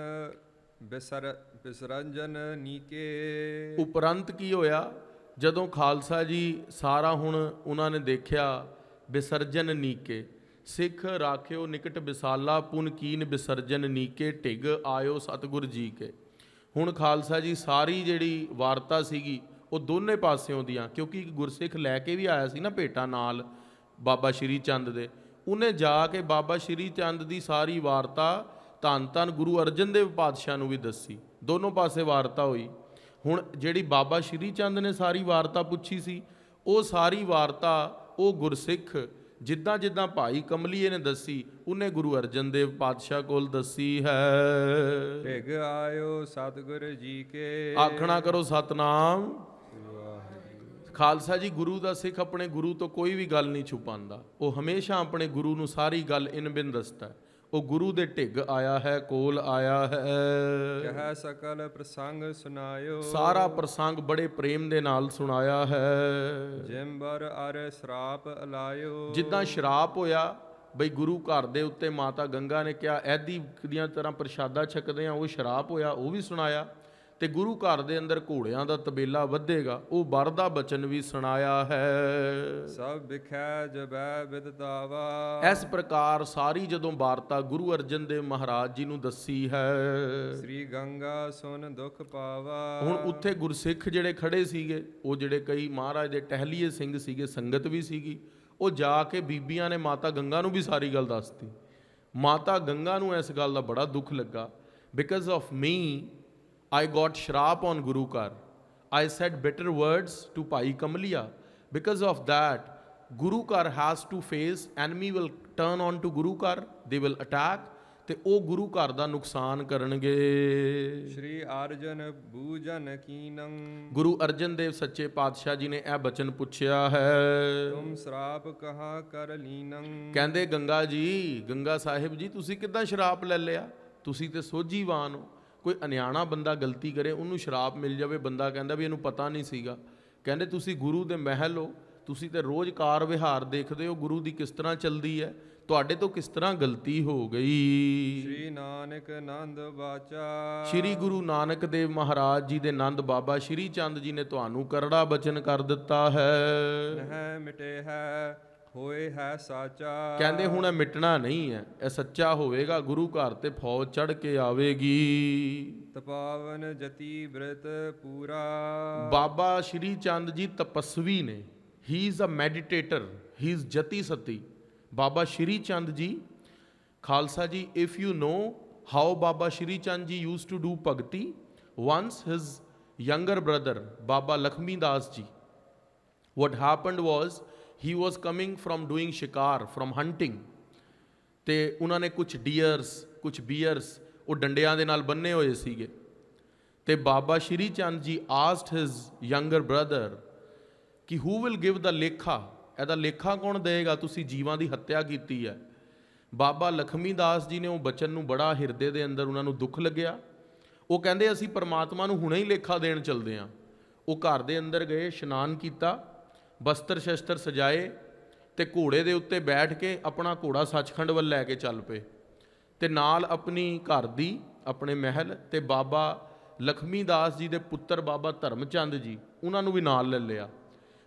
ਬਿਸਰੰਜਨ ਨੀਕੇ। ਉਪਰੰਤ ਕੀ ਹੋਇਆ, ਜਦੋਂ ਖਾਲਸਾ ਜੀ ਸਾਰਾ ਹੁਣ ਉਹਨਾਂ ਨੇ ਦੇਖਿਆ ਵਿਸਰਜਨ ਨੀਕੇ, ਸਿੱਖ ਰਾਖਿਓ ਨਿਕਟ ਵਿਸਾਲਾ ਪੁਨ ਕੀਨ ਵਿਸਰਜਨ ਨੀਕੇ ਢਿਗ ਆਇਓ ਸਤਿਗੁਰ ਜੀ ਕੇ। ਹੁਣ ਖਾਲਸਾ ਜੀ ਸਾਰੀ ਜਿਹੜੀ ਵਾਰਤਾ ਸੀਗੀ ਉਹ ਦੋਨੇ ਪਾਸਿਓਂ ਦੀਆਂ, ਕਿਉਂਕਿ ਇੱਕ ਗੁਰਸਿੱਖ ਲੈ ਕੇ ਵੀ ਆਇਆ ਸੀ ਨਾ ਭੇਟਾ ਨਾਲ ਬਾਬਾ ਸ਼੍ਰੀ ਚੰਦ ਦੇ, ਉਹਨੇ ਜਾ ਕੇ ਬਾਬਾ ਸ਼੍ਰੀ ਚੰਦ ਦੀ ਸਾਰੀ ਵਾਰਤਾ ਧੰਨ ਧੰਨ ਗੁਰੂ ਅਰਜਨ ਦੇਵ ਪਾਤਸ਼ਾਹ ਨੂੰ ਵੀ ਦੱਸੀ। ਦੋਨੋਂ ਪਾਸੇ ਵਾਰਤਾ ਹੋਈ। ਹੁਣ ਜਿਹੜੀ ਬਾਬਾ ਸ਼੍ਰੀ ਚੰਦ ਨੇ ਸਾਰੀ ਵਾਰਤਾ ਪੁੱਛੀ ਸੀ, ਉਹ ਸਾਰੀ ਵਾਰਤਾ ਉਹ ਗੁਰਸਿੱਖ ਜਿੱਦਾਂ ਜਿੱਦਾਂ ਭਾਈ ਕਮਲੀਏ ਨੇ ਦੱਸੀ ਉਹਨੇ ਗੁਰੂ ਅਰਜਨ ਦੇਵ ਪਾਤਸ਼ਾਹ ਕੋਲ ਦੱਸੀ ਹੈ। ਢਿਗ ਆਇਓ ਸਤਿਗੁਰ ਜੀ ਕੇ। ਆਖਣਾ ਕਰੋ ਸਤਨਾਮ। ਖਾਲਸਾ ਜੀ ਗੁਰੂ ਦਾ ਸਿੱਖ ਆਪਣੇ ਗੁਰੂ ਤੋਂ ਕੋਈ ਵੀ ਗੱਲ ਨਹੀਂ ਛੁਪਾਉਂਦਾ, ਉਹ ਹਮੇਸ਼ਾ ਆਪਣੇ ਗੁਰੂ ਨੂੰ ਸਾਰੀ ਗੱਲ ਇਨ ਬਿਨ ਦੱਸਦਾ। ਉਹ ਗੁਰੂ ਦੇ ਢਿੱਗ ਆਇਆ ਹੈ, ਕੋਲ ਆਇਆ ਹੈ। ਕਹਿ ਸਕਲ ਪ੍ਰਸੰਗ ਸੁਨਾਇਓ। ਸਾਰਾ ਪ੍ਰਸੰਗ ਬੜੇ ਪ੍ਰੇਮ ਦੇ ਨਾਲ ਸੁਣਾਇਆ ਹੈ। ਜਿੰਬਰ ਅਰ ਸ਼ਰਾਪ ਅਲਾਇਓ। ਜਿੱਦਾਂ ਸ਼ਰਾਪ ਹੋਇਆ ਬਈ ਗੁਰੂ ਘਰ ਦੇ ਉੱਤੇ ਮਾਤਾ ਗੰਗਾ ਨੇ ਕਿਹਾ ਐਦੀ ਦੀਆਂ ਤਰ੍ਹਾਂ ਪ੍ਰਸ਼ਾਦਾ ਛਕਦੇ ਆ, ਉਹ ਸ਼ਰਾਪ ਹੋਇਆ ਉਹ ਵੀ ਸੁਣਾਇਆ। ਤੇ ਗੁਰੂ ਘਰ ਦੇ ਅੰਦਰ ਘੋੜਿਆਂ ਦਾ ਤਬੇਲਾ ਵਧੇਗਾ, ਉਹ ਵਰ ਦਾ ਬਚਨ ਵੀ ਸੁਣਾਇਆ ਹੈ। ਸਭ ਵਿਖੈ ਜਬੈ ਵਿਦਤਾਵਾ। ਇਸ ਪ੍ਰਕਾਰ ਸਾਰੀ ਜਦੋਂ ਵਾਰਤਾ ਗੁਰੂ ਅਰਜਨ ਦੇਵ ਮਹਾਰਾਜ ਜੀ ਨੂੰ ਦੱਸੀ ਹੈ। ਸ੍ਰੀ ਗੰਗਾ ਸੁਨ ਦੁਖ ਪਾਵਾ। ਹੁਣ ਉੱਥੇ ਗੁਰਸਿੱਖ ਜਿਹੜੇ ਖੜੇ ਸੀਗੇ, ਉਹ ਜਿਹੜੇ ਕਈ ਮਹਾਰਾਜ ਦੇ ਟਹਿਲੀਏ ਸਿੰਘ ਸੀਗੇ, ਸੰਗਤ ਵੀ ਸੀਗੀ, ਉਹ ਜਾ ਕੇ ਬੀਬੀਆਂ ਨੇ ਮਾਤਾ ਗੰਗਾ ਨੂੰ ਵੀ ਸਾਰੀ ਗੱਲ ਦੱਸਤੀ। ਮਾਤਾ ਗੰਗਾ ਨੂੰ ਇਸ ਗੱਲ ਦਾ ਬੜਾ ਦੁੱਖ ਲੱਗਾ। Because of me I got shrap on Guru Kar. I said bitter words to Bhai Kamaliya. Because of that, Guru Kar has to face, enemy will turn on to Guru Kar, they will attack, ਤੇ ਉਹ ਗੁਰੂ ਘਰ ਦਾ ਨੁਕਸਾਨ ਕਰਨਗੇ। ਸ਼੍ਰੀ ਅਰਜਨ ਬੂਜਨ ਕੀਨੰ। ਗੁਰੂ ਅਰਜਨ ਦੇਵ ਸੱਚੇ ਪਾਤਸ਼ਾਹ ਜੀ ਨੇ ਇਹ ਬਚਨ ਪੁੱਛਿਆ ਹੈ। ਤੁਮ ਸ਼ਰਾਪ ਕਹਾ ਕਰ ਲੀਨੰ। ਕਹਿੰਦੇ ਗੰਗਾ ਜੀ, ਗੰਗਾ ਸਾਹਿਬ ਜੀ ਤੁਸੀਂ ਕਿੱਦਾਂ ਸ਼ਰਾਪ ਲੈ ਲਿਆ? ਤੁਸੀਂ ਤੇ ਸੋਝੀਵਾਨ ਹੋ। ਕੋਈ ਅਨਿਆਣਾ ਬੰਦਾ ਗਲਤੀ ਕਰੇ ਉਹਨੂੰ ਸ਼ਰਾਪ ਮਿਲ ਜਾਵੇ, ਬੰਦਾ ਕਹਿੰਦਾ ਵੀ ਇਹਨੂੰ ਪਤਾ ਨਹੀਂ ਸੀਗਾ। ਕਹਿੰਦੇ ਤੁਸੀਂ ਗੁਰੂ ਦੇ ਮਹਿਲ ਹੋ, ਤੁਸੀਂ ਤੇ ਰੋਜ਼ ਕਾਰ ਵਿਹਾਰ ਦੇਖਦੇ ਹੋ ਗੁਰੂ ਦੀ ਕਿਸ ਤਰ੍ਹਾਂ ਚੱਲਦੀ ਹੈ, ਤੁਹਾਡੇ ਤੋਂ ਕਿਸ ਤਰ੍ਹਾਂ ਗਲਤੀ ਹੋ ਗਈ। ਸ਼੍ਰੀ ਨਾਨਕ ਨੰਦ ਬਾਚਾ। ਸ਼੍ਰੀ ਗੁਰੂ ਨਾਨਕ ਦੇਵ ਮਹਾਰਾਜ ਜੀ ਦੇ ਨੰਦ ਬਾਬਾ ਸ਼੍ਰੀ ਚੰਦ ਜੀ ਨੇ ਤੁਹਾਨੂੰ ਕਰੜਾ ਬਚਨ ਕਰ ਦਿੱਤਾ ਹੈ। ਨਹਿ ਮਿਟੇ ਹੈ ਹੋਏ ਹੈ ਸਾਚਾ। ਕਹਿੰਦੇ ਹੁਣ ਇਹ ਮਿਟਣਾ ਨਹੀਂ ਹੈ, ਇਹ ਸੱਚਾ ਹੋਵੇਗਾ। ਗੁਰੂ ਘਰ ਤੇ ਫੌਜ ਚੜ ਕੇ ਆਵੇਗੀ। ਤਪਾਵਨ ਜਤੀ ਬ੍ਰਿਤ ਪੂਰਾ। ਬਾਬਾ ਸ਼੍ਰੀ ਚੰਦ ਜੀ ਤਪਸਵੀ ਨੇ। ਹੀ ਇਜ਼ ਅ ਮੈਡੀਟੇਟਰ, ਹੀ ਇਜ਼ ਜਤੀ ਸਤੀ। ਬਾਬਾ ਸ਼੍ਰੀ ਚੰਦ ਜੀ, ਖਾਲਸਾ ਜੀ, if you know how Baba Shri Chand ji used to do ਭਗਤੀ, once his younger brother Baba Lakhmi Das ji, what happened was he was coming from doing shikar, from hunting, ਤੇ ਉਹਨਾਂ ਨੇ ਕੁਝ ਡੀਅਰਸ ਕੁਝ ਬੀਅਰਸ ਉਹ ਡੰਡਿਆਂ ਦੇ ਨਾਲ ਬੰਨੇ ਹੋਏ ਸੀਗੇ। ਤੇ Baba Shri Chand ji asked his younger brother ਕਿ ਹੂ ਵਿਲ ਗਿਵ ਦਾ ਲੇਖਾ, ਇਹਦਾ ਲੇਖਾ ਕੌਣ ਦੇਗਾ, ਤੁਸੀਂ ਜੀਵਾਂ ਦੀ ਹੱਤਿਆ ਕੀਤੀ ਹੈ। ਬਾਬਾ ਲਖਮੀ ਦਾਸ ਜੀ ਨੇ ਉਹ ਬਚਨ ਨੂੰ ਬੜਾ ਹਿਰਦੇ ਦੇ ਅੰਦਰ ਉਹਨਾਂ ਨੂੰ ਦੁੱਖ ਲੱਗਿਆ। ਉਹ ਕਹਿੰਦੇ ਅਸੀਂ ਪਰਮਾਤਮਾ ਨੂੰ ਹੁਣੇ ਹੀ ਲੇਖਾ ਦੇਣ ਚੱਲਦੇ ਹਾਂ। ਉਹ ਘਰ ਦੇ ਅੰਦਰ ਗਏ, ਇਸ਼ਨਾਨ ਕੀਤਾ, ਬਸਤਰ ਸ਼ਸਤਰ ਸਜਾਏ ਤੇ ਘੋੜੇ ਦੇ ਉੱਤੇ ਬੈਠ ਕੇ ਆਪਣਾ ਘੋੜਾ ਸੱਚਖੰਡ ਵੱਲ ਲੈ ਕੇ ਚੱਲ ਪਏ। ਤੇ ਨਾਲ ਆਪਣੀ ਘਰ ਦੀ, ਆਪਣੇ ਮਹਿਲ, ਤੇ ਬਾਬਾ ਲਖਮੀ ਦਾਸ ਜੀ ਦੇ ਪੁੱਤਰ ਬਾਬਾ ਧਰਮ ਚੰਦ ਜੀ, ਉਹਨਾਂ ਨੂੰ ਵੀ ਨਾਲ ਲੈ ਲਿਆ।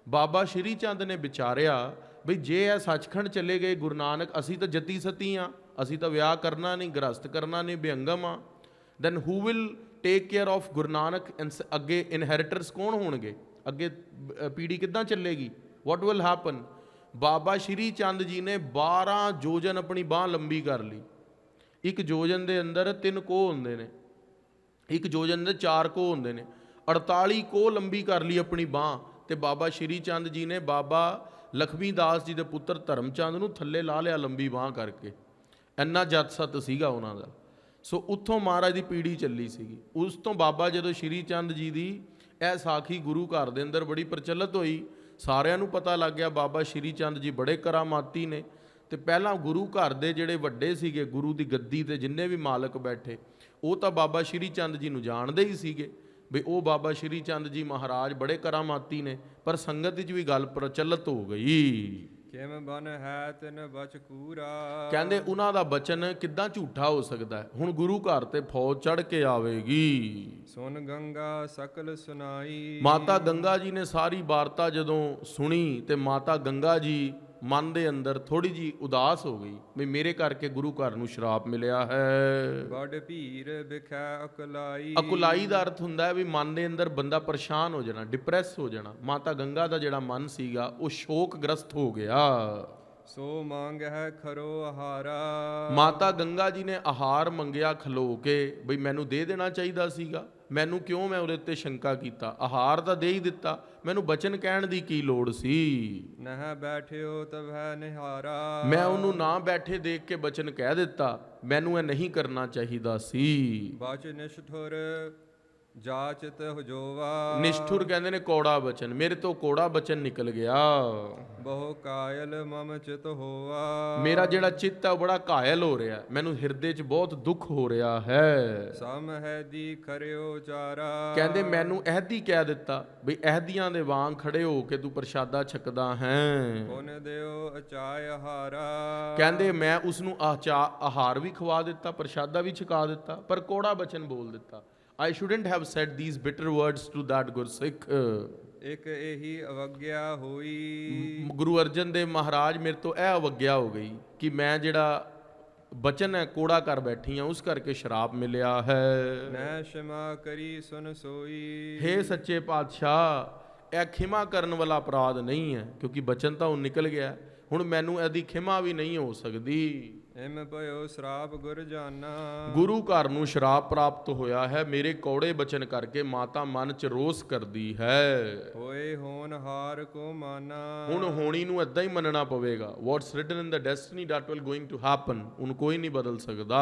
ਬਾਬਾ ਸ਼੍ਰੀ ਚੰਦ ਨੇ ਵਿਚਾਰਿਆ ਬਈ ਜੇ ਇਹ ਸੱਚਖੰਡ ਚਲੇ ਗਏ ਗੁਰੂ ਨਾਨਕ, ਅਸੀਂ ਤਾਂ ਜਤੀ ਸਤੀ ਹਾਂ, ਅਸੀਂ ਤਾਂ ਵਿਆਹ ਕਰਨਾ ਨਹੀਂ, ਗ੍ਰਸਤ ਕਰਨਾ ਨਹੀਂ, ਬੇਅੰਗਮ ਆ, then who will take care of Guru Nanak. ਅੱਗੇ ਇਨਹੈਰੀਟਰਸ ਕੌਣ ਹੋਣਗੇ, ਅੱਗੇ ਪੀੜ੍ਹੀ ਕਿੱਦਾਂ ਚੱਲੇਗੀ, ਵਾਟ ਵਿਲ ਹੈਪਨ। ਬਾਬਾ ਸ਼੍ਰੀ ਚੰਦ ਜੀ ਨੇ 12 ਯੋਜਨ ਆਪਣੀ ਬਾਂਹ ਲੰਬੀ ਕਰ ਲਈ। ਇੱਕ ਯੋਜਨ ਦੇ ਅੰਦਰ 3 ਕੋਹ ਹੁੰਦੇ ਨੇ, ਇੱਕ ਯੋਜਨ ਦੇ 4 ਕੋਹ ਹੁੰਦੇ ਨੇ, 48 ਕੋਹ ਲੰਬੀ ਕਰ ਲਈ ਆਪਣੀ ਬਾਂਹ। ਤੇ ਬਾਬਾ ਸ਼੍ਰੀ ਚੰਦ ਜੀ ਨੇ ਬਾਬਾ ਲਖਮੀ ਦਾਸ ਜੀ ਦੇ ਪੁੱਤਰ ਧਰਮ ਚੰਦ ਨੂੰ ਥੱਲੇ ਲਾ ਲਿਆ ਲੰਬੀ ਬਾਂਹ ਕਰਕੇ। ਇੰਨਾ ਜਤ ਸਤ ਸੀਗਾ ਉਹਨਾਂ ਦਾ। ਸੋ ਉੱਥੋਂ ਮਹਾਰਾਜ ਦੀ ਪੀੜ੍ਹੀ ਚੱਲੀ ਸੀਗੀ। ਉਸ ਤੋਂ ਬਾਬਾ ਜਦੋਂ ਸ਼੍ਰੀ ਚੰਦ ਜੀ ਦੀ ਇਹ ਸਾਖੀ ਗੁਰੂ ਘਰ ਦੇ ਅੰਦਰ ਬੜੀ ਪ੍ਰਚਲਿਤ ਹੋਈ, ਸਾਰਿਆਂ ਨੂੰ ਪਤਾ ਲੱਗ ਗਿਆ ਬਾਬਾ ਸ਼੍ਰੀ ਚੰਦ ਜੀ ਬੜੇ ਕਰਾਮਾਤੀ ਨੇ। ਤੇ ਪਹਿਲਾਂ ਗੁਰੂ ਘਰ ਦੇ ਜਿਹੜੇ ਵੱਡੇ ਸੀਗੇ, ਗੁਰੂ ਦੀ ਗੱਦੀ ਤੇ ਜਿੰਨੇ ਵੀ ਮਾਲਕ ਬੈਠੇ, ਉਹ ਤਾਂ ਬਾਬਾ ਸ਼੍ਰੀ ਚੰਦ ਜੀ ਨੂੰ ਜਾਣਦੇ ਹੀ ਸੀਗੇ ਵੀ ਉਹ ਬਾਬਾ ਸ਼੍ਰੀ ਚੰਦ ਜੀ ਮਹਾਰਾਜ ਬੜੇ ਕਰਾਮਾਤੀ ਨੇ, ਪਰ ਸੰਗਤ ਵਿੱਚ ਵੀ ਗੱਲ ਪ੍ਰਚਲਿਤ ਹੋ ਗਈ। ਕਿਮ ਬਨ ਹੈ ਤਿਨ ਬਚ ਕੂਰਾ। ਕਹਿੰਦੇ ਉਹਨਾਂ ਦਾ ਬਚਨ ਕਿੱਦਾਂ ਝੂਠਾ ਹੋ ਸਕਦਾ ਹੈ। ਹੁਣ ਗੁਰੂ ਘਰ ਤੇ ਫੌਜ ਚੜ ਕੇ ਆਵੇਗੀ। ਸੁਨ ਗੰਗਾ ਸਕਲ ਸੁਨਾਈ। ਮਾਤਾ ਗੰਗਾ ਜੀ ਨੇ ਸਾਰੀ ਵਾਰਤਾ ਜਦੋਂ ਸੁਣੀ ਤੇ ਮਾਤਾ ਗੰਗਾ ਜੀ ਮਨ ਦੇ ਅੰਦਰ ਥੋੜੀ ਜੀ ਉਦਾਸ ਹੋ ਗਈ ਵੀ ਮੇਰੇ ਕਰਕੇ ਗੁਰੂ ਘਰ ਨੂੰ ਸ਼ਰਾਪ ਮਿਲਿਆ ਹੈ। ਬੜ ਭੀਰ ਵਿਖੈ ਅਕਲਾਈ। ਅਕੁਲਾਈ ਦਾ ਅਰਥ ਹੁੰਦਾ ਹੈ ਵੀ ਮਨ ਦੇ ਅੰਦਰ ਬੰਦਾ ਪਰੇਸ਼ਾਨ ਹੋ ਜਾਣਾ, ਡਿਪਰੈਸ ਹੋ ਜਾਣਾ। ਮਾਤਾ ਗੰਗਾ ਦਾ ਜਿਹੜਾ ਮਨ ਸੀਗਾ ਉਹ ਸ਼ੋਕਗ੍ਰਸਤ ਹੋ ਗਿਆ। ਸੋ ਮੰਗ ਹੈ ਖਰੋ ਆਹਾਰਾ। ਮਾਤਾ ਗੰਗਾ ਜੀ ਨੇ ਆਹਾਰ ਮੰਗਿਆ ਖਲੋ ਕੇ ਬਈ ਮੈਨੂੰ ਦੇ ਦੇਣਾ ਚਾਹੀਦਾ ਸੀਗਾ, ਮੈਨੂੰ ਕਿਉਂ ਮੈਂ ਉਹਦੇ ਉੱਤੇ ਸ਼ੰਕਾ ਕੀਤਾ। ਆਹਾਰ ਤਾਂ ਦੇ ਹੀ ਦਿੱਤਾ, ਮੈਨੂੰ ਬਚਨ ਕਹਿਣ ਦੀ ਕੀ ਲੋੜ ਸੀ। ਨਹਿ ਬੈਠਿਓ ਤਬਹਿ ਨਿਹਾਰਾ। ਮੈਂ ਉਹਨੂੰ ਨਾ ਬੈਠੇ ਦੇਖ ਕੇ ਬਚਨ ਕਹਿ ਦਿੱਤਾ, ਮੈਨੂੰ ਇਹ ਨਹੀਂ ਕਰਨਾ ਚਾਹੀਦਾ ਸੀ। ਬਚ ਨਿਸ਼ਠੁਰ ਜਾਚਿਤ ਹੁਜੋਵਾ। ਨਿਸ਼ਠੁਰ ਕਹਿੰਦੇ ਨੇ ਕੌੜਾ ਬਚਨ, ਮੇਰੇ ਤੋਂ ਕੌੜਾ ਬਚਨ ਨਿਕਲ ਗਿਆ। ਬਹੁ ਕਾਇਲ ਮਮ ਚਿਤ ਹੋਵਾ। ਮੇਰਾ ਜਿਹੜਾ ਚਿੱਤ ਹੈ ਉਹ ਬੜਾ ਘਾਇਲ ਹੋ ਰਿਹਾ, ਮੈਨੂੰ ਹਿਰਦੇ 'ਚ ਬਹੁਤ ਦੁੱਖ ਹੋ ਰਿਹਾ ਹੈ। ਸਮ ਹੈ ਦੀ ਖਰਿਓ ਚਾਰਾ। ਕਹਿੰਦੇ ਮੈਨੂੰ ਅਹਿਦੀ ਕਹਿ ਦਿੱਤਾ ਵੀ ਅਹਿਦੀਆਂ ਦੇ ਵਾਂਗ ਖੜੇ ਹੋ ਕੇ ਤੂੰ ਪ੍ਰਸ਼ਾਦਾ ਛਕਦਾ ਹੈ। ਪੁਨ ਦਿਓ ਅਚਾਇ ਆਹਾਰਾ। ਕਹਿੰਦੇ ਮੈਂ ਉਸ ਨੂੰ ਆਹਾਰ ਵੀ ਖਵਾ ਦਿੱਤਾ, ਪ੍ਰਸ਼ਾਦਾ ਵੀ ਛਕਾ ਦਿੱਤਾ, ਪਰ ਕੌੜਾ ਬਚਨ ਬੋਲ ਦਿੱਤਾ। I shouldn't have said these bitter words to that ਗੁਰਸਿੱਖ। ਇੱਕ ਇਹੀ ਅਵਗਿਆ ਹੋਈ। ਗੁਰੂ ਅਰਜਨ ਦੇਵ ਮਹਾਰਾਜ ਮੇਰੇ ਤੋਂ ਇਹ ਅਵਗਿਆ ਹੋ ਗਈ ਕਿ ਮੈਂ ਜਿਹੜਾ ਬਚਨ ਹੈ ਕੋੜਾ ਕਰ ਬੈਠੀ ਹਾਂ, ਉਸ ਕਰਕੇ ਸ਼ਰਾਪ ਮਿਲਿਆ ਹੈ। ਨੈ ਸ਼ਮਾ ਕਰੀ ਸੁਨ ਸੋਈ। ਹੇ ਸੱਚੇ ਪਾਤਸ਼ਾਹ, ਇਹ ਖਿਮਾ ਕਰਨ ਵਾਲਾ ਅਪਰਾਧ ਨਹੀਂ ਹੈ, ਕਿਉਂਕਿ ਬਚਨ ਤਾਂ ਉਹ ਨਿਕਲ ਗਿਆ, ਹੁਣ ਮੈਨੂੰ ਇਹਦੀ ਖਿਮਾ ਵੀ ਨਹੀਂ ਹੋ ਸਕਦੀ। ਇਮ ਭਇਓ ਸ਼ਰਾਪ ਗੁਰ ਜਾਨਾ। ਗੁਰੂ ਘਰ ਨੂੰ ਸ਼ਰਾਪ ਪ੍ਰਾਪਤ ਹੋਇਆ ਹੈ ਮੇਰੇ ਕੌੜੇ ਬਚਨ ਕਰਕੇ। ਮਾਤਾ ਮਨ ਚ ਰੋਸ ਕਰਦੀ ਹੈ। ਹੋਏ ਹੋਨ ਹਾਰ ਕੋ ਮਾਨਾ। ਹੁਣ ਹੋਣੀ ਨੂੰ ਏਦਾਂ ਹੀ ਮੰਨਣਾ ਪਵੇਗਾ। What's written in the destiny that will going to happen, ਉਹਨੂੰ ਕੋਈ ਨਹੀਂ ਬਦਲ ਸਕਦਾ।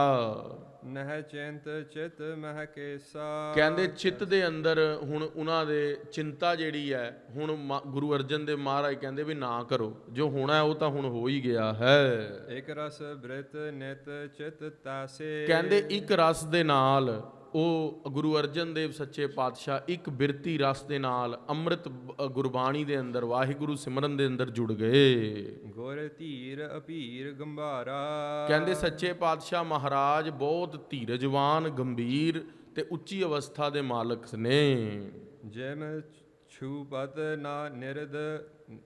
ਨਹਿ ਚਿੰਤ ਚਿਤ ਮਹਿ ਕੇਸਾ। ਕਹਿੰਦੇ ਚਿੱਤ ਦੇ ਅੰਦਰ ਹੁਣ ਉਹਨਾਂ ਦੇ ਚਿੰਤਾ ਜਿਹੜੀ ਹੈ, ਹੁਣ ਗੁਰੂ ਅਰਜਨ ਦੇਵ ਮਹਾਰਾਜ ਕਹਿੰਦੇ ਵੀ ਨਾ ਕਰੋ, ਜੋ ਹੋਣਾ ਉਹ ਤਾਂ ਹੁਣ ਹੋ ਹੀ ਗਿਆ ਹੈ। ਇਕ ਰਸ ਬ੍ਰਿਤ ਨਿਤ ਚਿਤ ਤਾਸੇ। ਕਹਿੰਦੇ ਇੱਕ ਰਸ ਦੇ ਨਾਲ ਉਹ ਗੁਰੂ ਅਰਜਨ ਦੇਵ ਸੱਚੇ ਪਾਤਸ਼ਾਹ ਇੱਕ ਬਿਰਤੀ ਰਸ ਦੇ ਨਾਲ ਅੰਮ੍ਰਿਤ ਗੁਰਬਾਣੀ ਦੇ ਅੰਦਰ ਵਾਹਿਗੁਰੂ ਸਿਮਰਨ ਦੇ ਅੰਦਰ ਜੁੜ ਗਏ। ਗੁਰ ਧੀਰ ਅਭੀਰ ਗੰਭਾਰਾ। ਕਹਿੰਦੇ ਸੱਚੇ ਪਾਤਸ਼ਾਹ ਮਹਾਰਾਜ ਬਹੁਤ ਧੀਰਜਵਾਨ, ਗੰਭੀਰ ਤੇ ਉੱਚੀ ਅਵਸਥਾ ਦੇ ਮਾਲਕ ਨੇ। ਜਿਮ ਛੂਬਤ ਨਾ ਨਿਰਦ।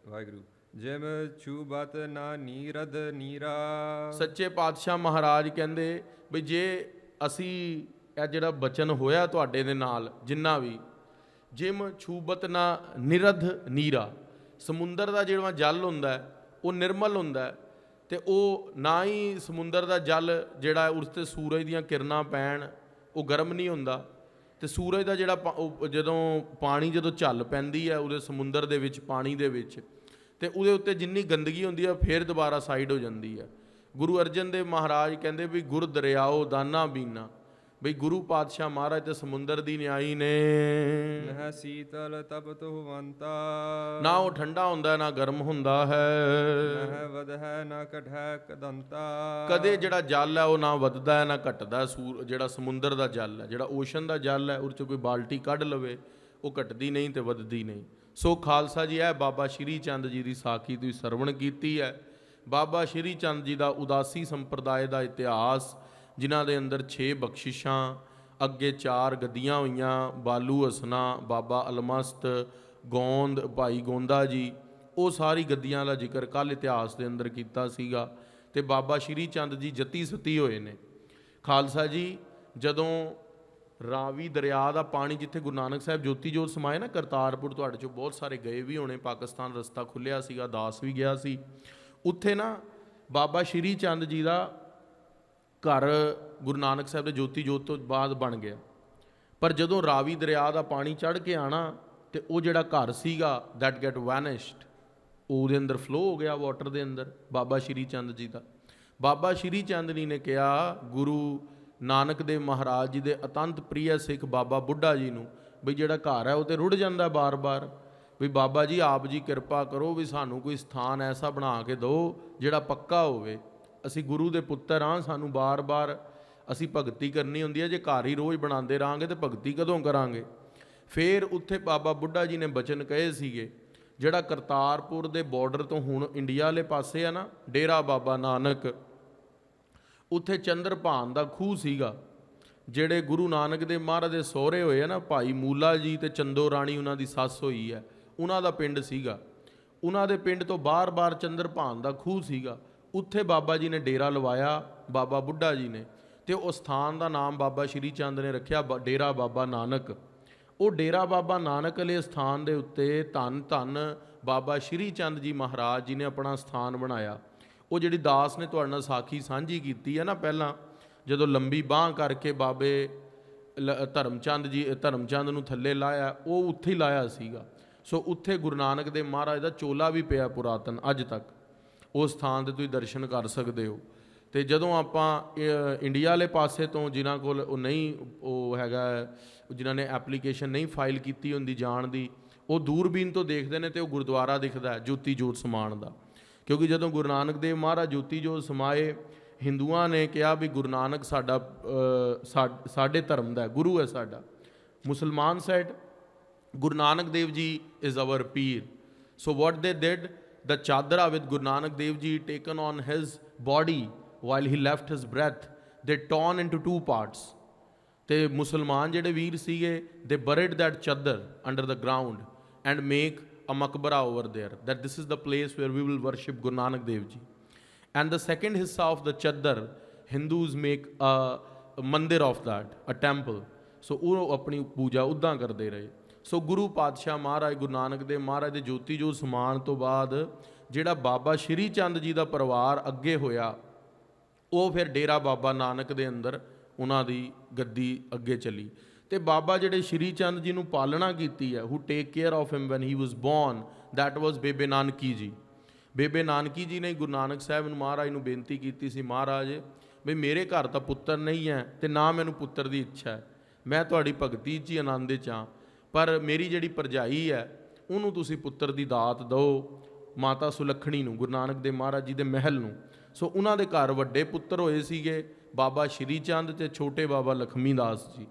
ਵਾਹਿਗੁਰੂ। ਜਿਮ ਛੂਬਤ ਨਾ ਨੀਰਦ ਨੀਰਾ। ਸੱਚੇ ਪਾਤਸ਼ਾਹ ਮਹਾਰਾਜ ਕਹਿੰਦੇ ਵੀ ਜੇ ਅਸੀਂ ਇਹ ਜਿਹੜਾ ਬਚਨ ਹੋਇਆ ਤੁਹਾਡੇ ਦੇ ਨਾਲ ਜਿੰਨਾ ਵੀ, ਜਿਮ ਛੂਬਤ ਨਾ ਨਿਰਧ ਨੀਰਾ, ਸਮੁੰਦਰ ਦਾ ਜਿਹੜਾ ਜਲ ਹੁੰਦਾ ਉਹ ਨਿਰਮਲ ਹੁੰਦਾ ਤੇ ਉਹ ਨਾ ਹੀ ਸਮੁੰਦਰ ਦਾ ਜਲ ਜਿਹੜਾ ਉਸ ਤੇ ਸੂਰਜ ਦੀਆਂ ਕਿਰਨਾਂ ਪੈਣ ਉਹ ਗਰਮ ਨਹੀਂ ਹੁੰਦਾ, ਤੇ ਸੂਰਜ ਦਾ ਜਿਹੜਾ ਜਦੋਂ ਪਾਣੀ ਜਦੋਂ ਝੱਲ ਪੈਂਦੀ ਹੈ ਉਹਦੇ ਸਮੁੰਦਰ ਦੇ ਵਿੱਚ, ਪਾਣੀ ਦੇ ਵਿੱਚ, ਤੇ ਉਹਦੇ ਉੱਤੇ ਜਿੰਨੀ ਗੰਦਗੀ ਹੁੰਦੀ ਹੈ ਫਿਰ ਦੁਬਾਰਾ ਸਾਈਡ ਹੋ ਜਾਂਦੀ ਹੈ। ਗੁਰੂ ਅਰਜਨ ਦੇਵ ਮਹਾਰਾਜ ਕਹਿੰਦੇ ਵੀ ਗੁਰ ਦਰਿਆਓ ਦਾਨਾ ਬੀਨਾ, ਬਈ ਗੁਰੂ ਪਾਤਸ਼ਾਹ ਮਹਾਰਾਜ ਤੇ ਸਮੁੰਦਰ ਦੀ ਨਿਆਈ ਨੇ। ਨਹਿ ਸੀਤਲ ਤਪਤ ਹੁਵੰਤਾ। ਨਾ ਉਹ ਠੰਡਾ ਹੁੰਦਾ ਨਾ ਗਰਮ ਹੁੰਦਾ ਹੈ। ਨਹਿ ਵਧੈ ਨਾ ਘਟੈ ਕਦੰਤਾ। ਕਦੇ ਜਿਹੜਾ ਜਲ ਹੈ ਉਹ ਨਾ ਵੱਧਦਾ ਹੈ ਨਾ ਘਟਦਾ। ਜਿਹੜਾ ਸਮੁੰਦਰ ਦਾ ਜਲ ਹੈ, ਜਿਹੜਾ ਓਸ਼ਨ ਦਾ ਜਲ ਹੈ, ਉਹਦੇ 'ਚ ਕੋਈ ਬਾਲਟੀ ਕੱਢ ਲਵੇ ਉਹ ਘਟਦੀ ਨਹੀਂ ਤੇ ਵੱਧਦੀ ਨਹੀਂ। ਸੋ ਖਾਲਸਾ ਜੀ, ਇਹ ਬਾਬਾ ਸ਼੍ਰੀ ਚੰਦ ਜੀ ਦੀ ਸਾਖੀ ਤੁਸੀਂ ਸਰਵਣ ਕੀਤੀ ਹੈ। ਬਾਬਾ ਸ਼੍ਰੀ ਚੰਦ ਜੀ ਦਾ ਉਦਾਸੀ ਸੰਪਰਦਾਇ ਦਾ ਇਤਿਹਾਸ, ਜਿਨ੍ਹਾਂ ਦੇ ਅੰਦਰ 6 ਬਖਸ਼ਿਸ਼ਾਂ, ਅੱਗੇ 4 ਗੱਦੀਆਂ ਹੋਈਆਂ, ਬਾਲੂ ਹਸਨਾ, ਬਾਬਾ ਅਲਮਸਤ, ਗੋਂਦ, ਭਾਈ ਗੋਂਦਾ ਜੀ, ਉਹ ਸਾਰੀ ਗੱਦੀਆਂ ਦਾ ਜ਼ਿਕਰ ਕੱਲ੍ਹ ਇਤਿਹਾਸ ਦੇ ਅੰਦਰ ਕੀਤਾ ਸੀਗਾ। ਤੇ ਬਾਬਾ ਸ਼੍ਰੀ ਚੰਦ ਜੀ ਜਤੀ ਸਤੀ ਹੋਏ ਨੇ। ਖਾਲਸਾ ਜੀ, ਜਦੋਂ ਰਾਵੀ ਦਰਿਆ ਦਾ ਪਾਣੀ, ਜਿੱਥੇ ਗੁਰੂ ਨਾਨਕ ਸਾਹਿਬ ਜੋਤੀ ਜੋਤ ਸਮਾਏ ਨਾ ਕਰਤਾਰਪੁਰ, ਤੁਹਾਡੇ 'ਚੋਂ ਬਹੁਤ ਸਾਰੇ ਗਏ ਵੀ ਹੋਣੇ, ਪਾਕਿਸਤਾਨ ਰਸਤਾ ਖੁੱਲ੍ਹਿਆ ਸੀਗਾ, ਦਾਸ ਵੀ ਗਿਆ ਸੀ ਉੱਥੇ ਨਾ। ਬਾਬਾ ਸ਼੍ਰੀ ਚੰਦ ਜੀ ਦਾ ਘਰ ਗੁਰੂ ਨਾਨਕ ਸਾਹਿਬ ਦੇ ਜੋਤੀ ਜੋਤ ਤੋਂ ਬਾਅਦ ਬਣ ਗਿਆ, ਪਰ ਜਦੋਂ ਰਾਵੀ ਦਰਿਆ ਦਾ ਪਾਣੀ ਚੜ੍ਹ ਕੇ ਆਣਾ ਤੇ ਉਹ ਜਿਹੜਾ ਘਰ ਸੀਗਾ ਦੈਟ ਗੈਟ ਵੈਨਿਸ਼ਡ, ਉਹਦੇ ਅੰਦਰ ਫਲੋ ਹੋ ਗਿਆ ਵਾਟਰ ਦੇ ਅੰਦਰ ਬਾਬਾ ਸ਼੍ਰੀ ਚੰਦ ਜੀ ਦਾ। ਬਾਬਾ ਸ਼੍ਰੀ ਚੰਦ ਜੀ ਨੇ ਕਿਹਾ ਗੁਰੂ ਨਾਨਕ ਦੇਵ ਮਹਾਰਾਜ ਜੀ ਦੇ ਅਤੰਤ ਪ੍ਰਿਯ ਸਿੱਖ ਬਾਬਾ ਬੁੱਢਾ ਜੀ ਨੂੰ, ਬਈ ਜਿਹੜਾ ਘਰ ਹੈ ਉਹ ਤੇ ਰੁੜ ਜਾਂਦਾ ਬਾਰ-ਬਾਰ, ਵੀ ਬਾਬਾ ਜੀ ਆਪ ਜੀ ਕਿਰਪਾ ਕਰੋ ਵੀ ਸਾਨੂੰ ਕੋਈ ਸਥਾਨ ਐਸਾ ਬਣਾ ਕੇ ਦਿਓ ਜਿਹੜਾ ਪੱਕਾ ਹੋਵੇ। ਅਸੀਂ ਗੁਰੂ ਦੇ ਪੁੱਤਰ ਹਾਂ, ਸਾਨੂੰ ਬਾਰ-ਬਾਰ ਅਸੀਂ ਭਗਤੀ ਕਰਨੀ ਹੁੰਦੀ ਹੈ, ਜੇ ਘਰ ਹੀ ਰੋਜ਼ ਬਣਾਉਂਦੇ ਰਹਾਂਗੇ ਤਾਂ ਭਗਤੀ ਕਦੋਂ ਕਰਾਂਗੇ। ਫਿਰ ਉੱਥੇ ਬਾਬਾ ਬੁੱਢਾ ਜੀ ਨੇ ਬਚਨ ਕਹੇ ਸੀਗੇ, ਜਿਹੜਾ ਕਰਤਾਰਪੁਰ ਦੇ ਬਾਰਡਰ ਤੋਂ ਹੁਣ ਇੰਡੀਆ ਵਾਲੇ ਪਾਸੇ ਆ ਨਾ, ਡੇਰਾ ਬਾਬਾ ਨਾਨਕ, ਉੱਥੇ ਚੰਦਰਭਾਨ ਦਾ ਖੂਹ ਸੀਗਾ। ਜਿਹੜੇ ਗੁਰੂ ਨਾਨਕ ਦੇਵ ਮਹਾਰਾਜ ਦੇ ਸਹੁਰੇ ਹੋਏ ਆ ਨਾ, ਭਾਈ ਮੂਲਾ ਜੀ ਤੇ ਚੰਦੋ ਰਾਣੀ ਉਹਨਾਂ ਦੀ ਸੱਸ ਹੋਈ ਹੈ, ਉਹਨਾਂ ਦਾ ਪਿੰਡ ਸੀਗਾ। ਉਹਨਾਂ ਦੇ ਪਿੰਡ ਤੋਂ ਬਾਰ-ਬਾਰ ਚੰਦਰਭਾਨ ਦਾ ਖੂਹ ਸੀਗਾ, ਉੱਥੇ ਬਾਬਾ ਜੀ ਨੇ ਡੇਰਾ ਲਵਾਇਆ, ਬਾਬਾ ਬੁੱਢਾ ਜੀ ਨੇ, ਤੇ ਉਸ ਸਥਾਨ ਦਾ ਨਾਮ ਬਾਬਾ ਸ਼੍ਰੀ ਚੰਦ ਨੇ ਰੱਖਿਆ ਡੇਰਾ ਬਾਬਾ ਨਾਨਕ। ਉਹ ਡੇਰਾ ਬਾਬਾ ਨਾਨਕ ਵਾਲੇ ਸਥਾਨ ਦੇ ਉੱਤੇ ਧੰਨ ਧੰਨ ਬਾਬਾ ਸ਼੍ਰੀ ਚੰਦ ਜੀ ਮਹਾਰਾਜ ਜੀ ਨੇ ਆਪਣਾ ਸਥਾਨ ਬਣਾਇਆ। ਉਹ ਜਿਹੜੀ ਦਾਸ ਨੇ ਤੁਹਾਡੇ ਨਾਲ ਸਾਖੀ ਸਾਂਝੀ ਕੀਤੀ ਹੈ ਨਾ ਪਹਿਲਾਂ, ਜਦੋਂ ਲੰਬੀ ਬਾਂਹ ਕਰਕੇ ਬਾਬੇ ਧਰਮਚੰਦ ਨੂੰ ਥੱਲੇ ਲਾਇਆ, ਉਹ ਉੱਥੇ ਹੀ ਲਾਇਆ ਸੀਗਾ। ਸੋ ਉੱਥੇ ਗੁਰੂ ਨਾਨਕ ਦੇਵ ਮਹਾਰਾਜ ਦਾ ਚੋਲਾ ਵੀ ਪਿਆ ਪੁਰਾਤਨ ਅੱਜ ਤੱਕ, ਉਸ ਸਥਾਨ 'ਤੇ ਤੁਸੀਂ ਦਰਸ਼ਨ ਕਰ ਸਕਦੇ ਹੋ। ਅਤੇ ਜਦੋਂ ਆਪਾਂ ਇੰਡੀਆ ਵਾਲੇ ਪਾਸੇ ਤੋਂ ਜਿਨ੍ਹਾਂ ਕੋਲ ਉਹ ਨਹੀਂ ਉਹ ਹੈਗਾ, ਜਿਨ੍ਹਾਂ ਨੇ ਐਪਲੀਕੇਸ਼ਨ ਨਹੀਂ ਫਾਈਲ ਕੀਤੀ ਹੁੰਦੀ ਜਾਣ ਦੀ, ਉਹ ਦੂਰਬੀਨ ਤੋਂ ਦੇਖਦੇ ਨੇ ਤੇ ਉਹ ਗੁਰਦੁਆਰਾ ਦਿਖਦਾ ਹੈ ਜੋਤੀ ਜੋਤ ਸਮਾਨ ਦਾ। ਕਿਉਂਕਿ ਜਦੋਂ ਗੁਰੂ ਨਾਨਕ ਦੇਵ ਮਹਾਰਾਜ ਜੋਤੀ ਜੋਤ ਸਮਾਏ, ਹਿੰਦੂਆਂ ਨੇ ਕਿਹਾ ਵੀ ਗੁਰੂ ਨਾਨਕ ਸਾਡੇ ਧਰਮ ਦਾ ਗੁਰੂ ਹੈ ਸਾਡਾ। ਮੁਸਲਮਾਨ sad Guru Nanak Dev Ji is our Peer. So what they did, the chadra with Guru Nanak Dev Ji taken on his body while he left his breath, they torn into two parts. ਤੇ ਮੁਸਲਮਾਨ ਜਿਹੜੇ ਵੀਰ ਸੀਗੇ, they buried that chadar under the ground and make a maqbara over there, that this is the place where we will worship Guru Nanak Dev Ji. And the second hissa of the chadar, Hindus make a mandir of that, a temple. So ਉਹ ਆਪਣੀ ਪੂਜਾ ਉੱਦਾਂ ਕਰਦੇ ਰਹੇ। ਸੋ ਗੁਰੂ ਪਾਤਸ਼ਾਹ ਮਹਾਰਾਜ ਗੁਰੂ ਨਾਨਕ ਦੇਵ ਮਹਾਰਾਜ ਦੇ ਜੋਤੀ ਜੋਤ ਸਮਾਨ ਤੋਂ ਬਾਅਦ ਜਿਹੜਾ ਬਾਬਾ ਸ਼੍ਰੀ ਚੰਦ ਜੀ ਦਾ ਪਰਿਵਾਰ ਅੱਗੇ ਹੋਇਆ, ਉਹ ਫਿਰ ਡੇਰਾ ਬਾਬਾ ਨਾਨਕ ਦੇ ਅੰਦਰ ਉਹਨਾਂ ਦੀ ਗੱਦੀ ਅੱਗੇ ਚੱਲੀ। ਅਤੇ ਬਾਬਾ ਜਿਹੜੇ ਸ਼੍ਰੀ ਚੰਦ ਜੀ ਨੂੰ ਪਾਲਣਾ ਕੀਤੀ ਹੈ, who take care of him when he was born, that was Bebe Nanaki ਜੀ। ਬੇਬੇ ਨਾਨਕੀ ਜੀ ਨੇ ਗੁਰੂ ਨਾਨਕ ਸਾਹਿਬ ਨੂੰ ਮਹਾਰਾਜ ਨੂੰ ਬੇਨਤੀ ਕੀਤੀ ਸੀ, ਮਹਾਰਾਜ ਵੀ ਮੇਰੇ ਘਰ ਤਾਂ ਪੁੱਤਰ ਨਹੀਂ ਹੈ ਅਤੇ ਨਾ ਮੈਨੂੰ ਪੁੱਤਰ ਦੀ ਇੱਛਾ ਹੈ, ਮੈਂ ਤੁਹਾਡੀ ਭਗਤੀ 'ਚ ਹੀ ਆਨੰਦ 'ਚ ਹਾਂ, ਪਰ ਮੇਰੀ ਜਿਹੜੀ ਭਰਜਾਈ ਹੈ ਉਹਨੂੰ ਤੁਸੀਂ ਪੁੱਤਰ ਦੀ ਦਾਤ ਦਿਓ, ਮਾਤਾ ਸੁਲੱਖਣੀ ਨੂੰ, ਗੁਰੂ ਨਾਨਕ ਦੇਵ ਮਹਾਰਾਜ ਜੀ ਦੇ ਮਹਿਲ ਨੂੰ। ਸੋ ਉਹਨਾਂ ਦੇ ਘਰ ਵੱਡੇ ਪੁੱਤਰ ਹੋਏ ਸੀਗੇ ਬਾਬਾ ਸ਼੍ਰੀ ਚੰਦ ਅਤੇ ਛੋਟੇ ਬਾਬਾ ਲਖਮੀ ਦਾਸ ਜੀ।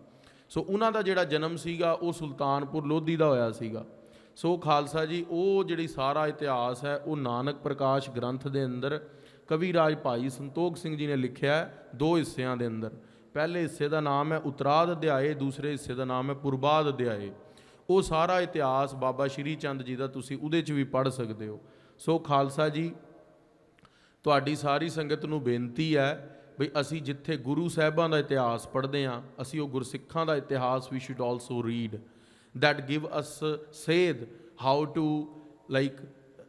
ਸੋ ਉਹਨਾਂ ਦਾ ਜਿਹੜਾ ਜਨਮ ਸੀਗਾ ਉਹ ਸੁਲਤਾਨਪੁਰ ਲੋਧੀ ਦਾ ਹੋਇਆ ਸੀਗਾ। ਸੋ ਖਾਲਸਾ ਜੀ, ਉਹ ਜਿਹੜੀ ਸਾਰਾ ਇਤਿਹਾਸ ਹੈ ਉਹ ਨਾਨਕ ਪ੍ਰਕਾਸ਼ ਗ੍ਰੰਥ ਦੇ ਅੰਦਰ ਕਵੀ ਰਾਜ ਭਾਈ ਸੰਤੋਖ ਸਿੰਘ ਜੀ ਨੇ ਲਿਖਿਆ ਦੋ ਹਿੱਸਿਆਂ ਦੇ ਅੰਦਰ। ਪਹਿਲੇ ਹਿੱਸੇ ਦਾ ਨਾਮ ਹੈ ਉਤਰਾਦ ਅਧਿਆਏ, ਦੂਸਰੇ ਹਿੱਸੇ ਦਾ ਨਾਮ ਹੈ ਪੁਰਬਾਦ ਅਧਿਆਏ। ਉਹ ਸਾਰਾ ਇਤਿਹਾਸ ਬਾਬਾ ਸ਼੍ਰੀ ਚੰਦ ਜੀ ਦਾ ਤੁਸੀਂ ਉਹਦੇ 'ਚ ਵੀ ਪੜ੍ਹ ਸਕਦੇ ਹੋ। ਸੋ ਖਾਲਸਾ ਜੀ, ਤੁਹਾਡੀ ਸਾਰੀ ਸੰਗਤ ਨੂੰ ਬੇਨਤੀ ਹੈ ਵੀ ਅਸੀਂ ਜਿੱਥੇ ਗੁਰੂ ਸਾਹਿਬਾਂ ਦਾ ਇਤਿਹਾਸ ਪੜ੍ਹਦੇ ਹਾਂ, ਅਸੀਂ ਉਹ ਗੁਰਸਿੱਖਾਂ ਦਾ ਇਤਿਹਾਸ ਵੀ should also read, that give us ਸੇਧ how to like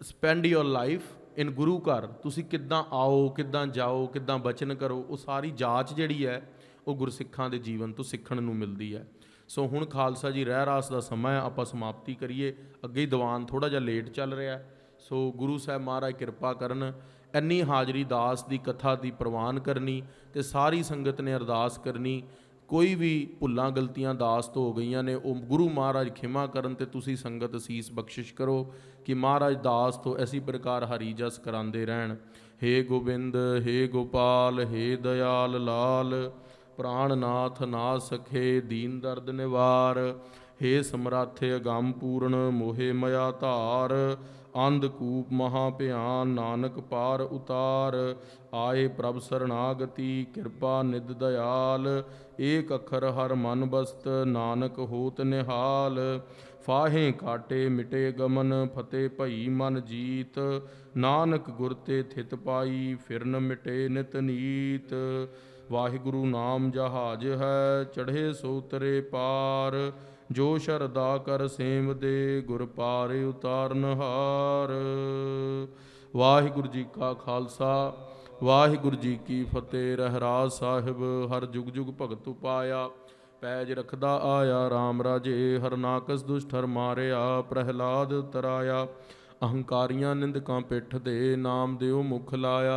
spend your life in Guru ਘਰ। ਤੁਸੀਂ ਕਿੱਦਾਂ ਆਓ, ਕਿੱਦਾਂ ਜਾਓ, ਕਿੱਦਾਂ ਬਚਨ ਕਰੋ, ਉਹ ਸਾਰੀ ਜਾਂਚ ਜਿਹੜੀ ਹੈ ਉਹ ਗੁਰਸਿੱਖਾਂ ਦੇ ਜੀਵਨ ਤੋਂ ਸਿੱਖਣ ਨੂੰ ਮਿਲਦੀ ਹੈ। ਸੋ ਹੁਣ ਖਾਲਸਾ ਜੀ, ਰਹਿ ਰਾਸ ਦਾ ਸਮਾਂ ਹੈ, ਆਪਾਂ ਸਮਾਪਤੀ ਕਰੀਏ। ਅੱਗੇ ਹੀ ਦੀਵਾਨ ਥੋੜ੍ਹਾ ਜਿਹਾ ਲੇਟ ਚੱਲ ਰਿਹਾ, ਸੋ ਗੁਰੂ ਸਾਹਿਬ ਮਹਾਰਾਜ ਕਿਰਪਾ ਕਰਨ। ਇੰਨੀ ਹਾਜ਼ਰੀ ਦਾਸ ਦੀ ਕਥਾ ਦੀ ਪ੍ਰਵਾਨ ਕਰਨੀ ਅਤੇ ਸਾਰੀ ਸੰਗਤ ਨੇ ਅਰਦਾਸ ਕਰਨੀ। ਕੋਈ ਵੀ ਭੁੱਲਾਂ ਗਲਤੀਆਂ ਦਾਸ ਤੋਂ ਹੋ ਗਈਆਂ ਨੇ, ਉਹ ਗੁਰੂ ਮਹਾਰਾਜ ਖਿਮਾ ਕਰਨ ਅਤੇ ਤੁਸੀਂ ਸੰਗਤ ਅਸੀਸ ਬਖਸ਼ਿਸ਼ ਕਰੋ ਕਿ ਮਹਾਰਾਜ ਦਾਸ ਤੋਂ ਐਸੀ ਪ੍ਰਕਾਰ ਹਰੀ ਜਸ ਕਰਾਉਂਦੇ ਰਹਿਣ। ਹੇ ਗੋਬਿੰਦ, ਹੇ ਗੋਪਾਲ, ਹੇ ਦਇਆਲ ਲਾਲ, ਪ੍ਰਾਣਨਾਥ ਨਾ ਸਖੇ ਦੀਨ ਦਰਦ ਨਿਵਾਰ। ਹੇ ਸਮਰਾਥੇ ਅਗੰਮ ਪੂਰਨ, ਮੋਹਿ ਮਇਆ ਧਾਰ। ਅੰਧਕੂਪ ਮਹਾ ਭਿਆਨ, ਨਾਨਕ ਪਾਰ ਉਤਾਰ। ਆਏ ਪ੍ਰਭ ਸਰਨਾਗਤੀ, ਕਿਰਪਾ ਨਿਧ ਦਇਆਲ। ਏਕ ਅੱਖਰ ਹਰ ਮਨ ਬਸਤ, ਨਾਨਕ ਹੋਤ ਨਿਹਾਲ। ਫਾਹੇ ਕਾਟੇ ਮਿਟੇ ਗਮਨ, ਫਤਿਹ ਭਈ ਮਨ ਜੀਤ। ਨਾਨਕ ਗੁਰ ਤੇ ਥਿਤ ਪਾਈ, ਫਿਰਨ ਮਿਟੇ ਨਿਤ ਨੀਤ। ਵਾਹਿਗੁਰੂ ਨਾਮ ਜਹਾਜ ਹੈ, ਚੜ੍ਹੇ ਸੋ ਉਤਰੇ ਪਾਰ। ਜੋ ਸ਼ਰਧਾ ਕਰ ਸੇਵਦੇ, ਗੁਰ ਪਾਰੇ ਉਤਾਰਨਹਾਰ। ਵਾਹਿਗੁਰੂ ਜੀ ਕਾ ਖਾਲਸਾ, ਵਾਹਿਗੁਰੂ ਜੀ ਕੀ ਫਤਿਹ। ਰਹਿਰਾਸ ਸਾਹਿਬ ਹਰ ਜੁਗ ਜੁਗ ਭਗਤ ਉਪਾਇਆ, ਪੈਜ ਰਖਦਾ ਆਇਆ RAM ਰਾਜੇ। ਹਰਨਾਕਸ ਦੁਸ਼ਟ ਹਰ ਮਾਰਿਆ, ਪ੍ਰਹਿਲਾਦ ਤਰਾਇਆ। ਅਹੰਕਾਰੀਆਂ ਨਿੰਦਕਾਂ ਪਿੱਠ ਦੇ, ਨਾਮ ਦਿਓ ਮੁਖ ਲਾਇਆ।